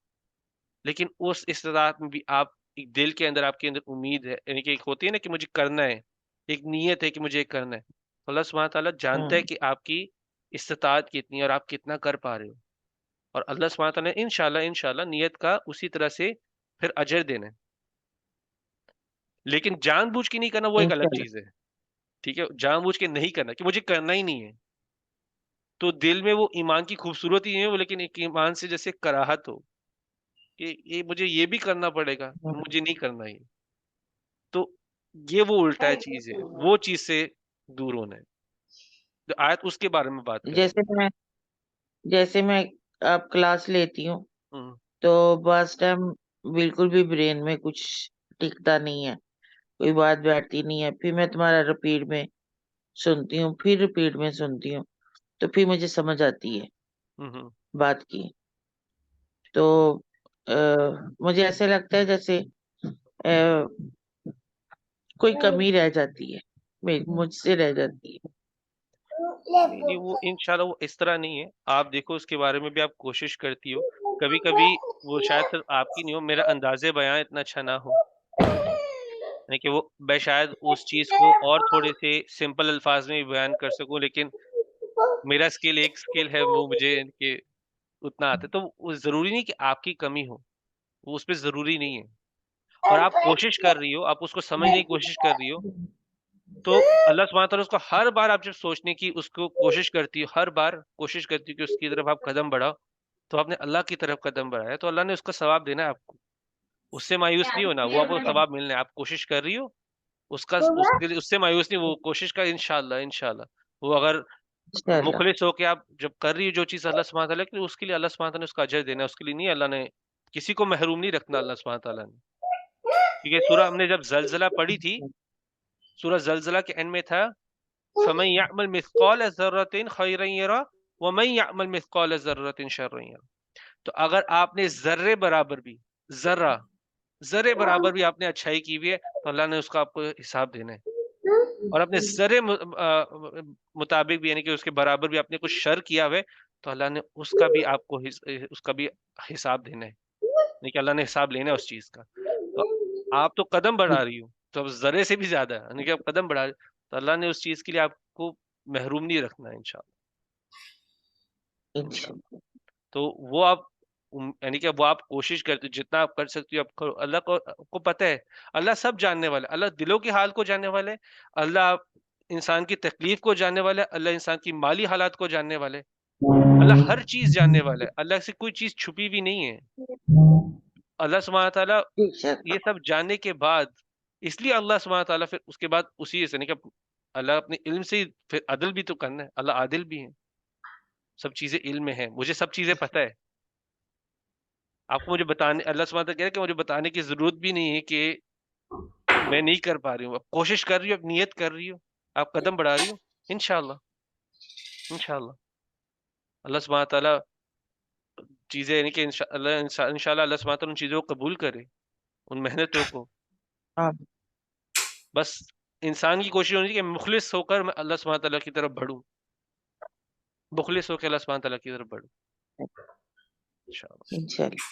لیکن اس استطاعت میں بھی آپ ایک دل کے اندر آپ کے اندر امید ہے، یعنی کہ ایک ہوتی ہے نا کہ مجھے کرنا ہے، ایک نیت ہے کہ مجھے یہ کرنا ہے. اللہ سبحانہ تعالیٰ جانتا ہے کہ آپ کی استطاعت کتنی ہے اور آپ کتنا کر پا رہے ہو. اور اللہ سبحانہ تعالیٰ نے انشاءاللہ نیت کا اسی طرح سے پھر اجر دینا ہے. لیکن جان بوجھ کے نہیں کرنا وہ ایک الگ چیز ہے. ٹھیک ہے، جان بوجھ کے نہیں کرنا کہ مجھے کرنا ہی نہیں ہے تو دل میں وہ ایمان کی خوبصورتی نہیں ہے وہ، لیکن ایک ایمان سے جیسے کراہت ہو کہ یہ مجھے یہ بھی کرنا پڑے گا، مجھے نہیں کرنا ہی. تو یہ وہ الٹا ہے چیز ہے، وہ چیز سے دور ہونا ہے. تو آیت اس کے بارے میں بات کر رہے جیسے میں آپ کلاس لیتی ہوں ہیں. تو بعض ٹائم بالکل بھی برین میں کچھ ٹکتا نہیں ہے، کوئی بات بیٹھتی نہیں ہے، پھر میں تمہارا ریپیٹ میں سنتی ہوں، پھر ریپیٹ میں سنتی ہوں، تو پھر مجھے سمجھ آتی ہے بات کی. تو مجھے ایسے لگتا ہے جیسے کوئی کمی رہ جاتی ہے، مجھ سے رہ جاتی ہے. نہیں وہ انشاءاللہ وہ اس طرح نہیں ہے. آپ دیکھو اس کے بارے میں بھی آپ کوشش کرتی ہو، کبھی کبھی وہ شاید صرف آپ کی نہیں ہو، میرا انداز بیان اتنا اچھا نہ ہو، یعنی کہ وہ میں شاید اس چیز کو اور تھوڑے سے سمپل الفاظ میں بیان کر سکوں، لیکن میرا ایک سکل ہے وہ مجھے کہ اتنا آتا ہے. تو وہ ضروری نہیں کہ آپ کی کمی ہو، وہ اس پہ ضروری نہیں ہے. اور آپ کوشش کر رہی ہو، آپ اس کو سمجھنے کی کوشش کر رہی ہو، تو اللہ سبحانہ تعالیٰ اس کو ہر بار آپ جب سوچنے کی اس کو کوشش کرتی ہو، ہر بار کوشش کرتی ہو کہ اس کی طرف آپ قدم بڑھاؤ، تو آپ نے اللہ کی طرف قدم بڑھایا تو اللہ نے اس کا ثواب دینا ہے آپ کو. اس سے مایوس نہیں ہونا، وہ آپ کو ثواب ملنا ہے. آپ کوشش کر رہی ہو اس سے مایوس نہیں، وہ کوشش کا انشاءاللہ وہ اگر مخلص ہو کے آپ جب کر رہی ہو جو چیز اللہ سبحانہ تعالیٰ کے لیے، اس کے لیے اللہ سبحانہ تعالیٰ نے اس کا اجر دینا ہے، اس کے لیے نہیں اللہ نے کسی کو محروم نہیں رکھنا اللہ سبحانہ تعالیٰ نے. کیونکہ سورہ ہم نے جب زلزلہ پڑھی تھی، سورہ زلزلہ کے اینڈ میں تھا فَمَن يَعْمَلْ مِثْقَالَ ذَرَّةٍ خَيْرًا يَرَهُ وَمَن يَعْمَلْ مِثْقَالَ ذَرَّةٍ شَرًّا يَرَهُ. تو اگر آپ نے ذرے برابر بھی آپ نے اچھائی کی ہوئی ہے تو اللہ نے اس کا آپ کو حساب دینا ہے. اور اپنے ذرے مطابق بھی، یعنی کہ اس کے برابر بھی آپ نے کچھ شر کیا ہوئے تو اللہ نے اس کا بھی آپ کو اس کا بھی حساب دینا ہے، یعنی کہ اللہ نے حساب لینا ہے اس چیز کا. تو آپ تو قدم بڑھا رہی ہو، تو اب ذرے سے بھی زیادہ ہے، یعنی کہ آپ قدم بڑھا رہی ہو تو اللہ نے اس چیز کے لیے آپ کو محروم نہیں رکھنا ہے انشاءاللہ. تو وہ آپ یعنی کہ وہ آپ کوشش کرتے جتنا آپ کر سکتی ہو آپ کرو. اللہ کو پتہ ہے، اللہ سب جاننے والا ہے، اللہ دلوں کے حال کو جاننے والا ہے، اللہ انسان کی تکلیف کو جاننے والا ہے، اللہ انسان کی مالی حالات کو جاننے والا ہے، اللہ ہر چیز جاننے والا ہے، اللہ سے کوئی چیز چھپی بھی نہیں ہے. اللہ سبحانہ تعالیٰ یہ سب جاننے کے بعد، اس لیے اللہ سبحانہ تعالیٰ پھر اس کے بعد اسی سے نہیں کہ اللہ اپنے علم سے پھر عدل بھی تو کرنا ہے، اللہ عادل بھی ہے، سب چیزیں علم میں ہیں، مجھے سب چیزیں پتہ ہے. آپ کو مجھے بتانے، اللہ سبحانہ تعالیٰ کہہ رہا ہے کہ مجھے بتانے کی ضرورت بھی نہیں ہے کہ میں نہیں کر پا رہی ہوں. اب کوشش کر رہی ہوں، اب نیت کر رہی ہوں، آپ قدم بڑھا رہی ہوں، انشاءاللہ اللہ سبحانہ تعالیٰ چیزیں یعنی کہ انشاءاللہ اللہ سبحانہ تعالیٰ ان چیزوں کو قبول کرے، ان محنتوں کو. ہاں بس انسان کی کوشش ہونی چاہیے کہ مخلص ہو کر میں اللہ سبحانہ تعالیٰ کی طرف بڑھوں، مخلص ہو کے اللہ سبحانہ تعالیٰ کی طرف بڑھوں انشاءاللہ. انشاءاللہ.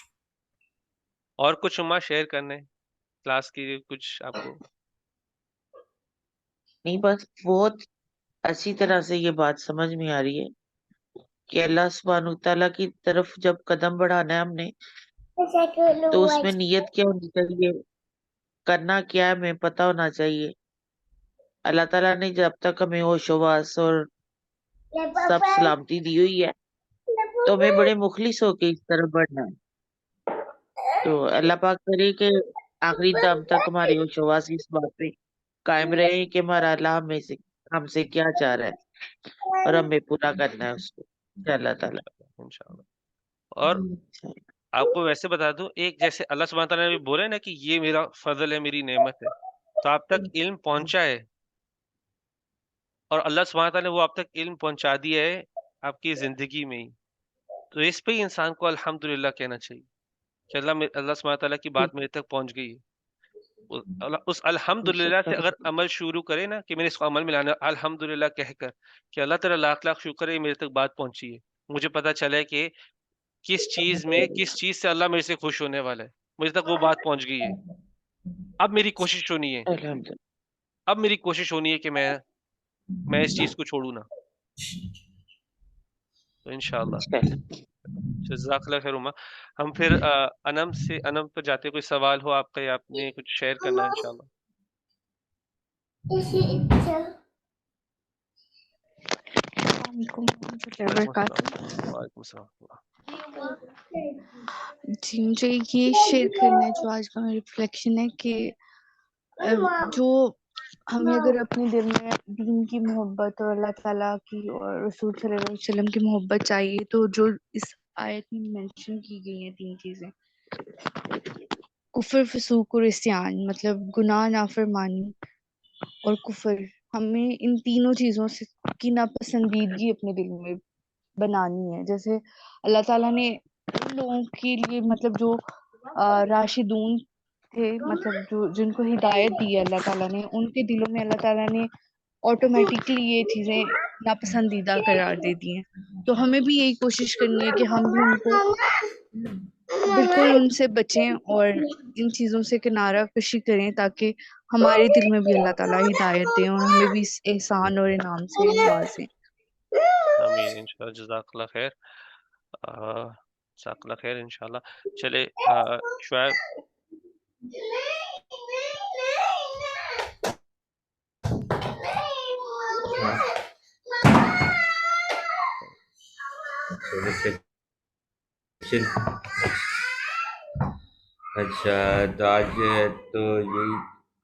اور کچھ عمار شیئر کرنے کلاس کی کچھ آپ کو؟ نہیں بس بہت اچھی طرح سے یہ بات سمجھ میں آ رہی ہے کہ اللہ سبحانہ تعالیٰ کی طرف جب قدم بڑھانا ہے ہم نے تو اس میں نیت کیا ہونی چاہیے، کرنا کیا ہے ہمیں پتہ ہونا چاہیے. اللہ تعالیٰ نے جب تک ہمیں ہوش و حواس اور سب سلامتی دی ہوئی ہے تو ہمیں بڑے مخلص ہو کے اس طرف بڑھنا ہے. تو اللہ پاک کرے کہ آخری دم تک ہماری ہوش و حواس اس بات پہ قائم رہے کہ ہمارا اللہ ہم سے کیا چاہ رہا ہے اور ہمیں پورا کرنا ہے اس کو اللہ تعالیٰ. انشاءاللہ. اور آپ کو ویسے بتا دوں، ایک جیسے اللہ سبحانہ تعالیٰ نے بھی بولا ہے نا کہ یہ میرا فضل ہے، میری نعمت ہے، تو آپ تک علم پہنچا ہے اور اللہ سبحانہ تعالیٰ نے وہ آپ تک علم پہنچا دیا ہے آپ کی زندگی میں ہی، تو اس پہ ہی انسان کو الحمدللہ کہنا چاہیے کہ اللہ سبحانہ تعالیٰ کی بات میرے تک پہنچ گئی ہے. اس الحمدللہ سے اگر عمل شروع کرے نا کہ میں نے اس کو عمل میں لانا ہے، الحمدللہ کہہ کر کہ اللہ تعالیٰ لاکھ لاکھ شکر ہے میرے تک بات پہنچی ہے، مجھے پتا چلا ہے کہ کس چیز سے اللہ میرے سے خوش ہونے والا ہے، مجھے تک وہ بات پہنچ گئی ہے. اب میری کوشش ہونی ہے، الحمدللہ. اب میری کوشش ہونی ہے کہ میں اس چیز کو چھوڑوں نا. تو انشاءاللہ جزاک اللہ خیر. ہم پھر انم پر جاتے، کوئی سوال ہو آپ کا یا آپ نے کچھ شیئر کرنا ہے انشاءاللہ. وعلیکم السلام. جی مجھے یہ شیئر کرنا ہے جو آج کا میرا ریفلیکشن ہے کہ جو ہمیں اگر اپنے دل میں دین کی محبت اور اللہ تعالیٰ کی اور رسول صلی اللہ علیہ وسلم کی محبت چاہیے تو جو اس آیت میں مینشن کی گئی ہیں 3 چیزیں، کفر، فسوق اور عصیان، مطلب گناہ، نافرمانی اور کفر، ہمیں ان تینوں چیزوں سے کی ناپسندیدگی اپنے دل میں بنانی ہے. جیسے اللہ تعالیٰ نے ان لوگوں کے لیے مطلب جو راشدون تھے، مطلب جو جن کو ہدایت دی ہے اللہ تعالیٰ نے، ان کے دلوں میں اللہ تعالیٰ نے آٹومیٹکلی یہ چیزیں ناپسندیدہ قرار دے دی ہیں. تو ہمیں بھی یہی کوشش کرنی ہے کہ ہم بھی ان کو بالکل ان سے بچیں اور ان چیزوں سے کنارہ کشی کریں تاکہ ہمارے دل میں بھی اللہ تعالیٰ ہدایت دیں اور ہمیں بھی اس احسان اور انعام سے نوازیں. آمین انشاءاللہ. جزاک اللہ خیر. جزاک اللہ خیر انشاءاللہ. چلے شعیب. اچھا، تو آج تو یہی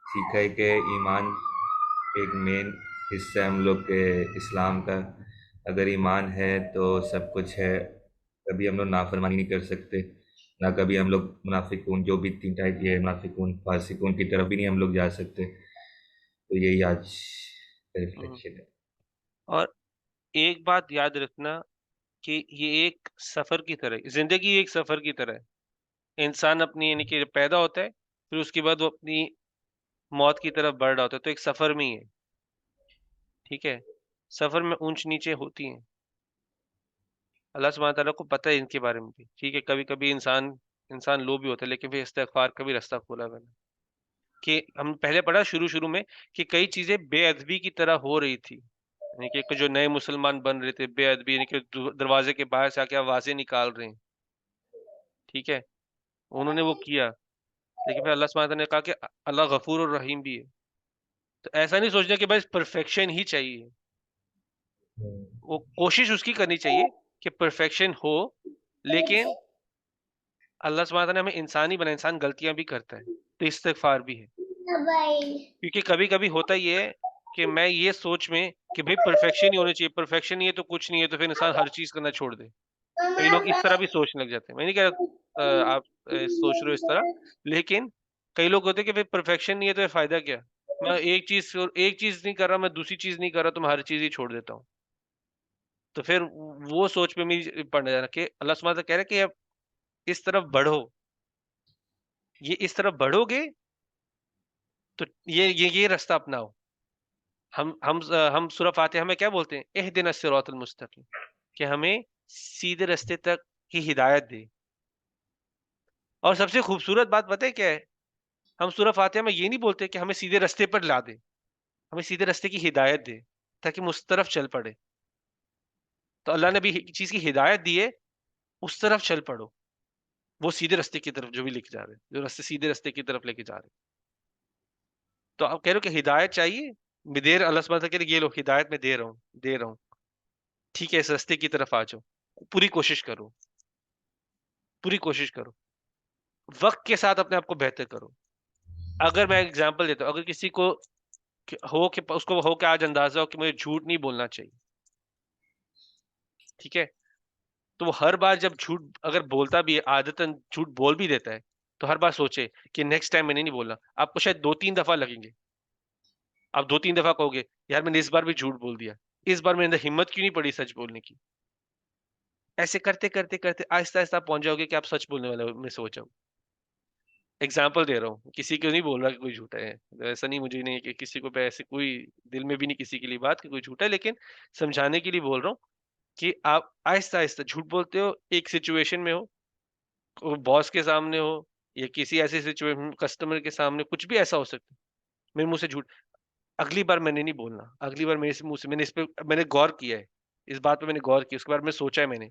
سیکھا ہے کہ ایمان ایک مین حصہ ہے ہم لوگ کے اسلام کا. اگر ایمان ہے تو سب کچھ ہے. کبھی ہم لوگ نافرمانی نہیں کر سکتے، نہ کبھی ہم لوگ منافقون، جو بھی 3 ٹائپ یہ منافقون فاسقون کی طرف بھی نہیں ہم لوگ جا سکتے. تو یہی آج کا ریفلیکشن ہے. اور ایک بات یاد رکھنا کہ یہ ایک سفر کی طرح ہے، زندگی ایک سفر کی طرح ہے. انسان اپنی یعنی کہ پیدا ہوتا ہے، پھر اس کے بعد وہ اپنی موت کی طرف بڑھ رہا ہوتا ہے، تو ایک سفر میں ہی ہے. ٹھیک ہے، سفر میں اونچ نیچے ہوتی ہیں، اللہ سبحانہ تعالیٰ کو پتہ ہے ان کے بارے میں بھی. ٹھیک ہے، کبھی کبھی انسان لو بھی ہوتا ہے، لیکن پھر استغفار کا بھی راستہ کھولا میں نے. کہ ہم پہلے پڑھا شروع میں کہ کئی چیزیں بے ادبی کی طرح ہو رہی تھی، یعنی کہ جو نئے مسلمان بن رہے تھے بے ادبی، یعنی کہ دروازے کے باہر سے آ کے آوازیں نکال رہے ہیں. ٹھیک ہے، انہوں نے وہ کیا، لیکن پھر اللہ سبحانہ تعالیٰ نے کہا کہ اللہ غفور اور رحیم بھی ہے. تو ایسا نہیں سوچنا کہ بس پرفیکشن ہی چاہیے، وہ کوشش اس کی کرنی چاہیے کہ پرفیکشن ہو، لیکن اللہ سبحانہ تعالیٰ نے ہمیں انسان ہی بنا، انسان غلطیاں بھی کرتا ہے، تو استغفار بھی ہے. کیونکہ کبھی کبھی ہوتا یہ ہے کہ میں یہ سوچ میں کہ بھئی پرفیکشن ہی ہونی چاہیے، پرفیکشن نہیں ہے تو کچھ نہیں ہے، تو پھر انسان ہر چیز کرنا چھوڑ دے. کئی لوگ اس طرح بھی سوچنے لگ جاتے ہیں. میں نہیں کہہ رہا آپ سوچ رہے ہو اس طرح، لیکن کئی لوگ ہوتے ہیں کہ بھئی پرفیکشن نہیں ہے تو فائدہ کیا، میں ایک چیز نہیں کر رہا، میں دوسری چیز نہیں کر رہا، تو میں ہر چیز ہی چھوڑ دیتا ہوں. تو پھر وہ سوچ پہ بھی پڑنے جانا کہ اللہ سبحانہ تعالیٰ کہہ رہے کہ اس طرف بڑھو. یہ اس طرف بڑھو گے تو یہ راستہ اپناؤ. ہم سورہ فاتحہ میں کیا بولتے ہیں؟ اہدنا الصراط المستقیم، کہ ہمیں سیدھے راستے تک کی ہدایت دے. اور سب سے خوبصورت بات پتہ ہے کیا ہے؟ ہم سورہ فاتحہ میں یہ نہیں بولتے کہ ہمیں سیدھے راستے پر لا دے، ہمیں سیدھے راستے کی ہدایت دے تاکہ ہم اس طرف چل پڑے. تو اللہ نے بھی چیز کی ہدایت دی ہے، اس طرف چل پڑو، وہ سیدھے راستے کی طرف جو بھی لے کے جا رہے، جو راستے سیدھے راستے کی طرف لے کے جا رہے. تو آپ کہہ رہے ہو کہ ہدایت چاہیے، میں دے رہا، اللہ سبحانہ وتعالیٰ کہہ رہے یہ لو ہدایت میں دے رہا ہوں، ٹھیک ہے اس راستے کی طرف آ جاؤ. پوری کوشش کرو، پوری کوشش کرو، وقت کے ساتھ اپنے آپ کو بہتر کرو. اگر میں ایگزامپل دیتا ہوں، اگر کسی کو اس کو ہو کہ آج اندازہ ہو کہ مجھے جھوٹ نہیں بولنا چاہیے، ٹھیک ہے، تو وہ ہر بار جب جھوٹ اگر بولتا بھی ہے، عادتاً جھوٹ بول بھی دیتا ہے، تو ہر بار سوچے کہ نیکسٹ ٹائم میں نہیں بولنا. آپ کو شاید 2-3 دفعہ لگیں گے، آپ 2-3 دفعہ کہو گے یار میں نے اس بار بھی جھوٹ بول دیا، اس بار میرے اندر ہمت کیوں نہیں پڑی سچ بولنے کی. ایسے کرتے کرتے کرتے آہستہ آہستہ پہنچ جاؤ گے کہ آپ سچ بولنے والے میں سوچ جاؤ. ایگزامپل دے رہا ہوں، کسی کو نہیں بول رہا کہ کوئی جھوٹا ہے، ایسا نہیں، مجھے نہیں کہ کسی کو ایسے کوئی دل میں بھی نہیں کسی کے لیے بات کہ کوئی جھوٹا ہے، لیکن سمجھانے کے لیے بول رہا ہوں کہ آپ آہستہ آہستہ جھوٹ بولتے ہو. ایک سچویشن میں ہو، باس کے سامنے ہو یا کسی ایسی سچویشن کسٹمر کے سامنے، کچھ بھی ایسا ہو سکتا ہے، میرے منہ سے جھوٹ، اگلی بار میں نے نہیں بولنا، اگلی بار میرے منہ سے، میں نے اس پہ میں نے غور کیا ہے، اس بات پہ میں نے غور کیا، اس کے بارے میں سوچا ہے میں نے،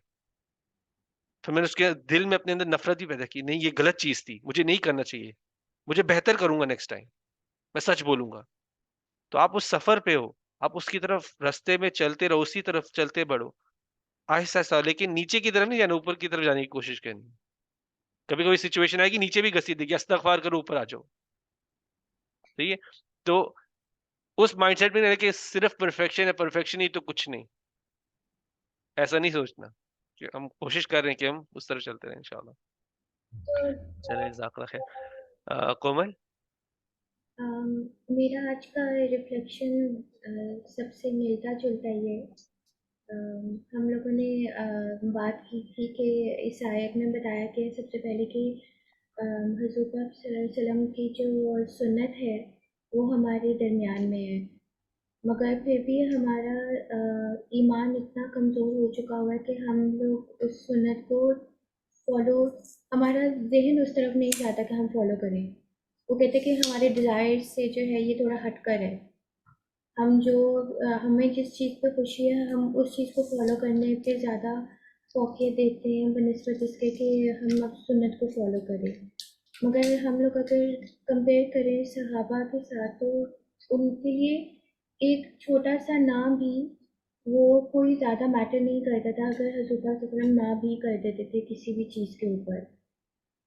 پھر میں نے اس کے دل میں اپنے اندر نفرت بھی پیدا کی، نہیں یہ غلط چیز تھی، مجھے نہیں کرنا چاہیے، مجھے بہتر کروں گا نیکسٹ ٹائم، میں سچ بولوں گا. تو آپ اس سفر پہ ہو، آپ اس کی طرف راستے میں چلتے رہو، اسی طرف چلتے بڑھو آہستہ آہستہ، لیکن نیچے کی طرف نہیں جانا، اوپر کی طرف جانے کی کوشش کرنی. کبھی کبھی سچویشن آئے گی نیچے بھی گھسیٹ دے گی، استغفار کرو اوپر آ جاؤ. ٹھیک ہے، تو اس مائنڈ سیٹ میں رہے کہ صرف پرفیکشن ہے، پرفیکشن ہی تو کچھ نہیں، ایسا نہیں سوچنا، کہ ہم کوشش کر رہے ہیں کہ ہم اس طرف چلتے رہیں انشاءاللہ. چلے جزاک اللہ خیر. کومل. میرا آج کا ریفلیکشن سب سے ملتا جلتا ہی ہے. ہم لوگوں نے بات کی تھی کہ اس آیت میں بتایا کہ سب سے پہلے کہ حضور پاک صلی اللہ علیہ وسلم کی جو سنت ہے وہ ہمارے درمیان میں ہے، مگر پھر بھی ہمارا ایمان اتنا کمزور ہو چکا ہوا ہے کہ ہم لوگ اس سنت کو فالو، ہمارا ذہن اس طرف نہیں چاہتا کہ ہم فالو کریں. وہ کہتے کہ ہمارے ڈیزائر سے جو ہے یہ تھوڑا ہٹ کر ہے، ہمیں جس چیز پہ خوشی ہے ہم اس چیز کو فالو کرنے پہ زیادہ فوقیت دیتے ہیں بنسبت اس کے کہ ہم اب سنت کو فالو کریں. مگر ہم لوگ اگر کمپیئر کریں صحابہ کے ساتھ تو ان کے لیے ایک چھوٹا سا نام بھی وہ کوئی زیادہ میٹر نہیں کرتا تھا اگر حضور صلی اللہ علیہ وسلم نہ بھی کر دیتے تھے کسی بھی چیز کے اوپر،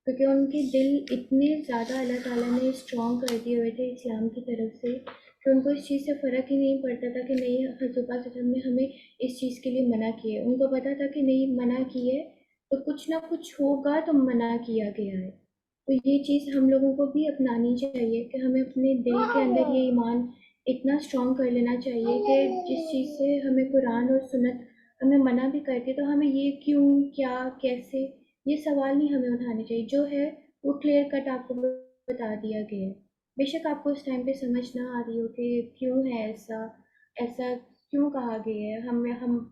کیونکہ ان کے دل اتنے زیادہ اللہ تعالیٰ نے اسٹرانگ کر دیے ہوئے تھے اسلام کی طرف سے کہ ان کو اس چیز سے فرق ہی نہیں پڑتا تھا کہ نہیں حضور صلی اللہ علیہ وسلم نے ہمیں اس چیز کے لیے منع کیا ہے. ان کو پتہ تھا کہ نہیں منع کی ہے تو کچھ نہ کچھ ہوگا تو منع کیا گیا ہے. تو یہ چیز ہم لوگوں کو بھی اپنانی چاہیے کہ ہمیں اپنے دل کے اندر یہ ایمان اتنا اسٹرانگ کر لینا چاہیے کہ جس چیز سے ہمیں قرآن اور سنت ہمیں منع بھی کرتے تو ہمیں یہ کیوں، کیا، کیسے، یہ سوال نہیں ہمیں اٹھانے چاہیے. جو ہے وہ کلیئر کٹ آپ کو بتا دیا گیا ہے. بے شک آپ کو اس ٹائم پہ سمجھ نہ آ رہی ہو کہ کیوں ہے ایسا کیوں کہا گیا ہے،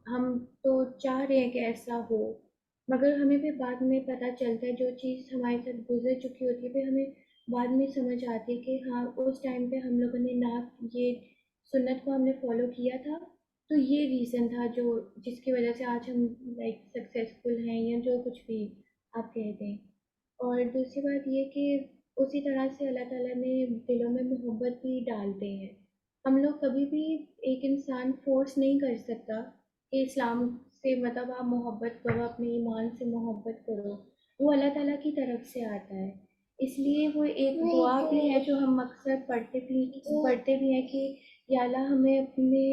ہم تو چاہ رہے ہیں کہ ایسا ہو، مگر ہمیں بھی بعد میں پتہ چلتا ہے جو چیز ہمارے ساتھ گزر چکی ہوتی ہے پھر ہمیں بعد میں سمجھ آتی ہے کہ ہاں اس ٹائم پہ ہم لوگوں نے نہ یہ سنت کو ہم نے فالو کیا تھا تو یہ ریزن تھا جس کی وجہ سے آج ہم لائک سکسیزفل ہیں یا جو کچھ بھی آپ کہتے ہیں. اور دوسری بات یہ کہ اسی طرح سے اللہ تعالیٰ نے دلوں میں محبت بھی ڈالتے ہیں. ہم لوگ کبھی بھی ایک انسان فورس نہیں کر سکتا کہ اسلام سے مطلب آپ محبت کرو، اپنے ایمان سے محبت کرو، وہ اللہ تعالیٰ کی طرف سے آتا ہے. اس لیے وہ ایک دعا بھی ہے جو ہم اکثر پڑھتے بھی ہیں کہ یا اللہ ہمیں اپنے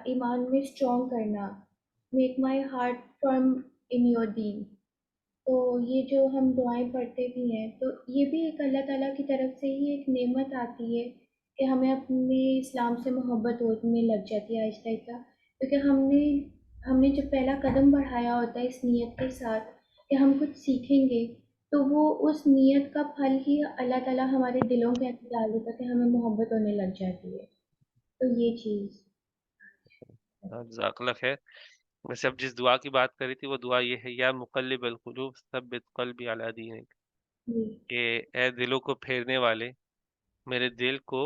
ایمان میں اسٹرانگ کرنا، make my heart firm in your دین. تو یہ جو ہم دعائیں پڑھتے بھی ہیں تو یہ بھی ایک اللہ تعالیٰ کی طرف سے ہی ایک نعمت آتی ہے کہ ہمیں اپنے اسلام سے محبت ہونے لگ جاتی ہے آہستہ آہستہ، کیونکہ ہم نے جب پہلا قدم بڑھایا ہوتا ہے اس نیت کے ساتھ کہ ہم کچھ سیکھیں گے تو وہ اس نیت کا پھل ہی اللہ تعالیٰ ہمارے دلوں کے اندر ڈال دیتا ہے کہ ہمیں محبت ہونے لگ جاتی ہے. تو یہ چیز. جزاک اللہ خیر. ویسے اب جس دعا کی بات کری تھی وہ دعا یہ ہے، یا مقلب القلوب ثبت قلبی علی دینک، جی. کہ اے دلوں کو پھیرنے والے میرے دل کو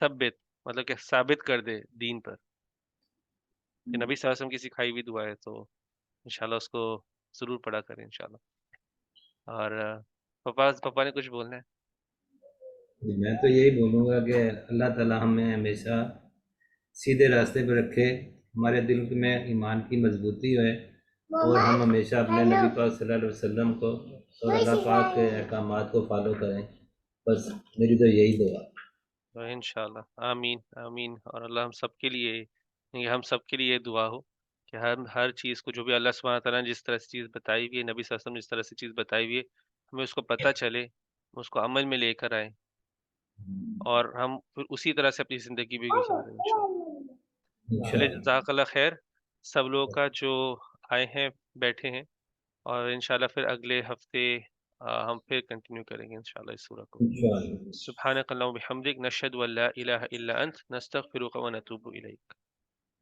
ثبت، مطلب کہ ثابت کر دے دین پر. کہ نبی صلی اللہ علیہ وسلم کی سکھائی ہوئی دعا ہے، تو انشاءاللہ اس کو ضرور پڑھا کریں انشاءاللہ. اور پپا نے کچھ بولنا ہے؟ میں تو یہی بولوں گا کہ اللہ تعالیٰ ہمیں ہمیشہ سیدھے راستے پہ رکھے، ہمارے دل میں ایمان کی مضبوطی ہوئے، اور ہم ہمیشہ اپنے نبی پاک صلی اللہ علیہ وسلم کو اور اللہ پاک کے احکامات کو فالو کریں. بس میری تو یہی دعا. تو انشاءاللہ آمین آمین. اور اللہ ہم سب کے لیے، یہ ہم سب کے لیے دعا ہو کہ ہر چیز کو، جو بھی اللہ سبحانہ تعالیٰ نے جس طرح سے چیز بتائی ہوئی ہے، نبی صلی اللہ علیہ وسلم نے جس طرح سے چیز بتائی ہوئی ہے، ہمیں اس کو پتہ چلے، اس کو عمل میں لے کر آئیں، اور ہم پھر اسی طرح سے اپنی زندگی بھی گزاریں انشاءاللہ. چلے جزاک اللہ خیر سب لوگوں کا جو آئے ہیں بیٹھے ہیں، اور انشاءاللہ پھر اگلے ہفتے ہم پھر کنٹینیو کریں گے انشاءاللہ اس سورہ کو. سبحانک اللہم و بحمدک، نشہد ان لا الہ الا انت، نستغفرک و نتوب الیک.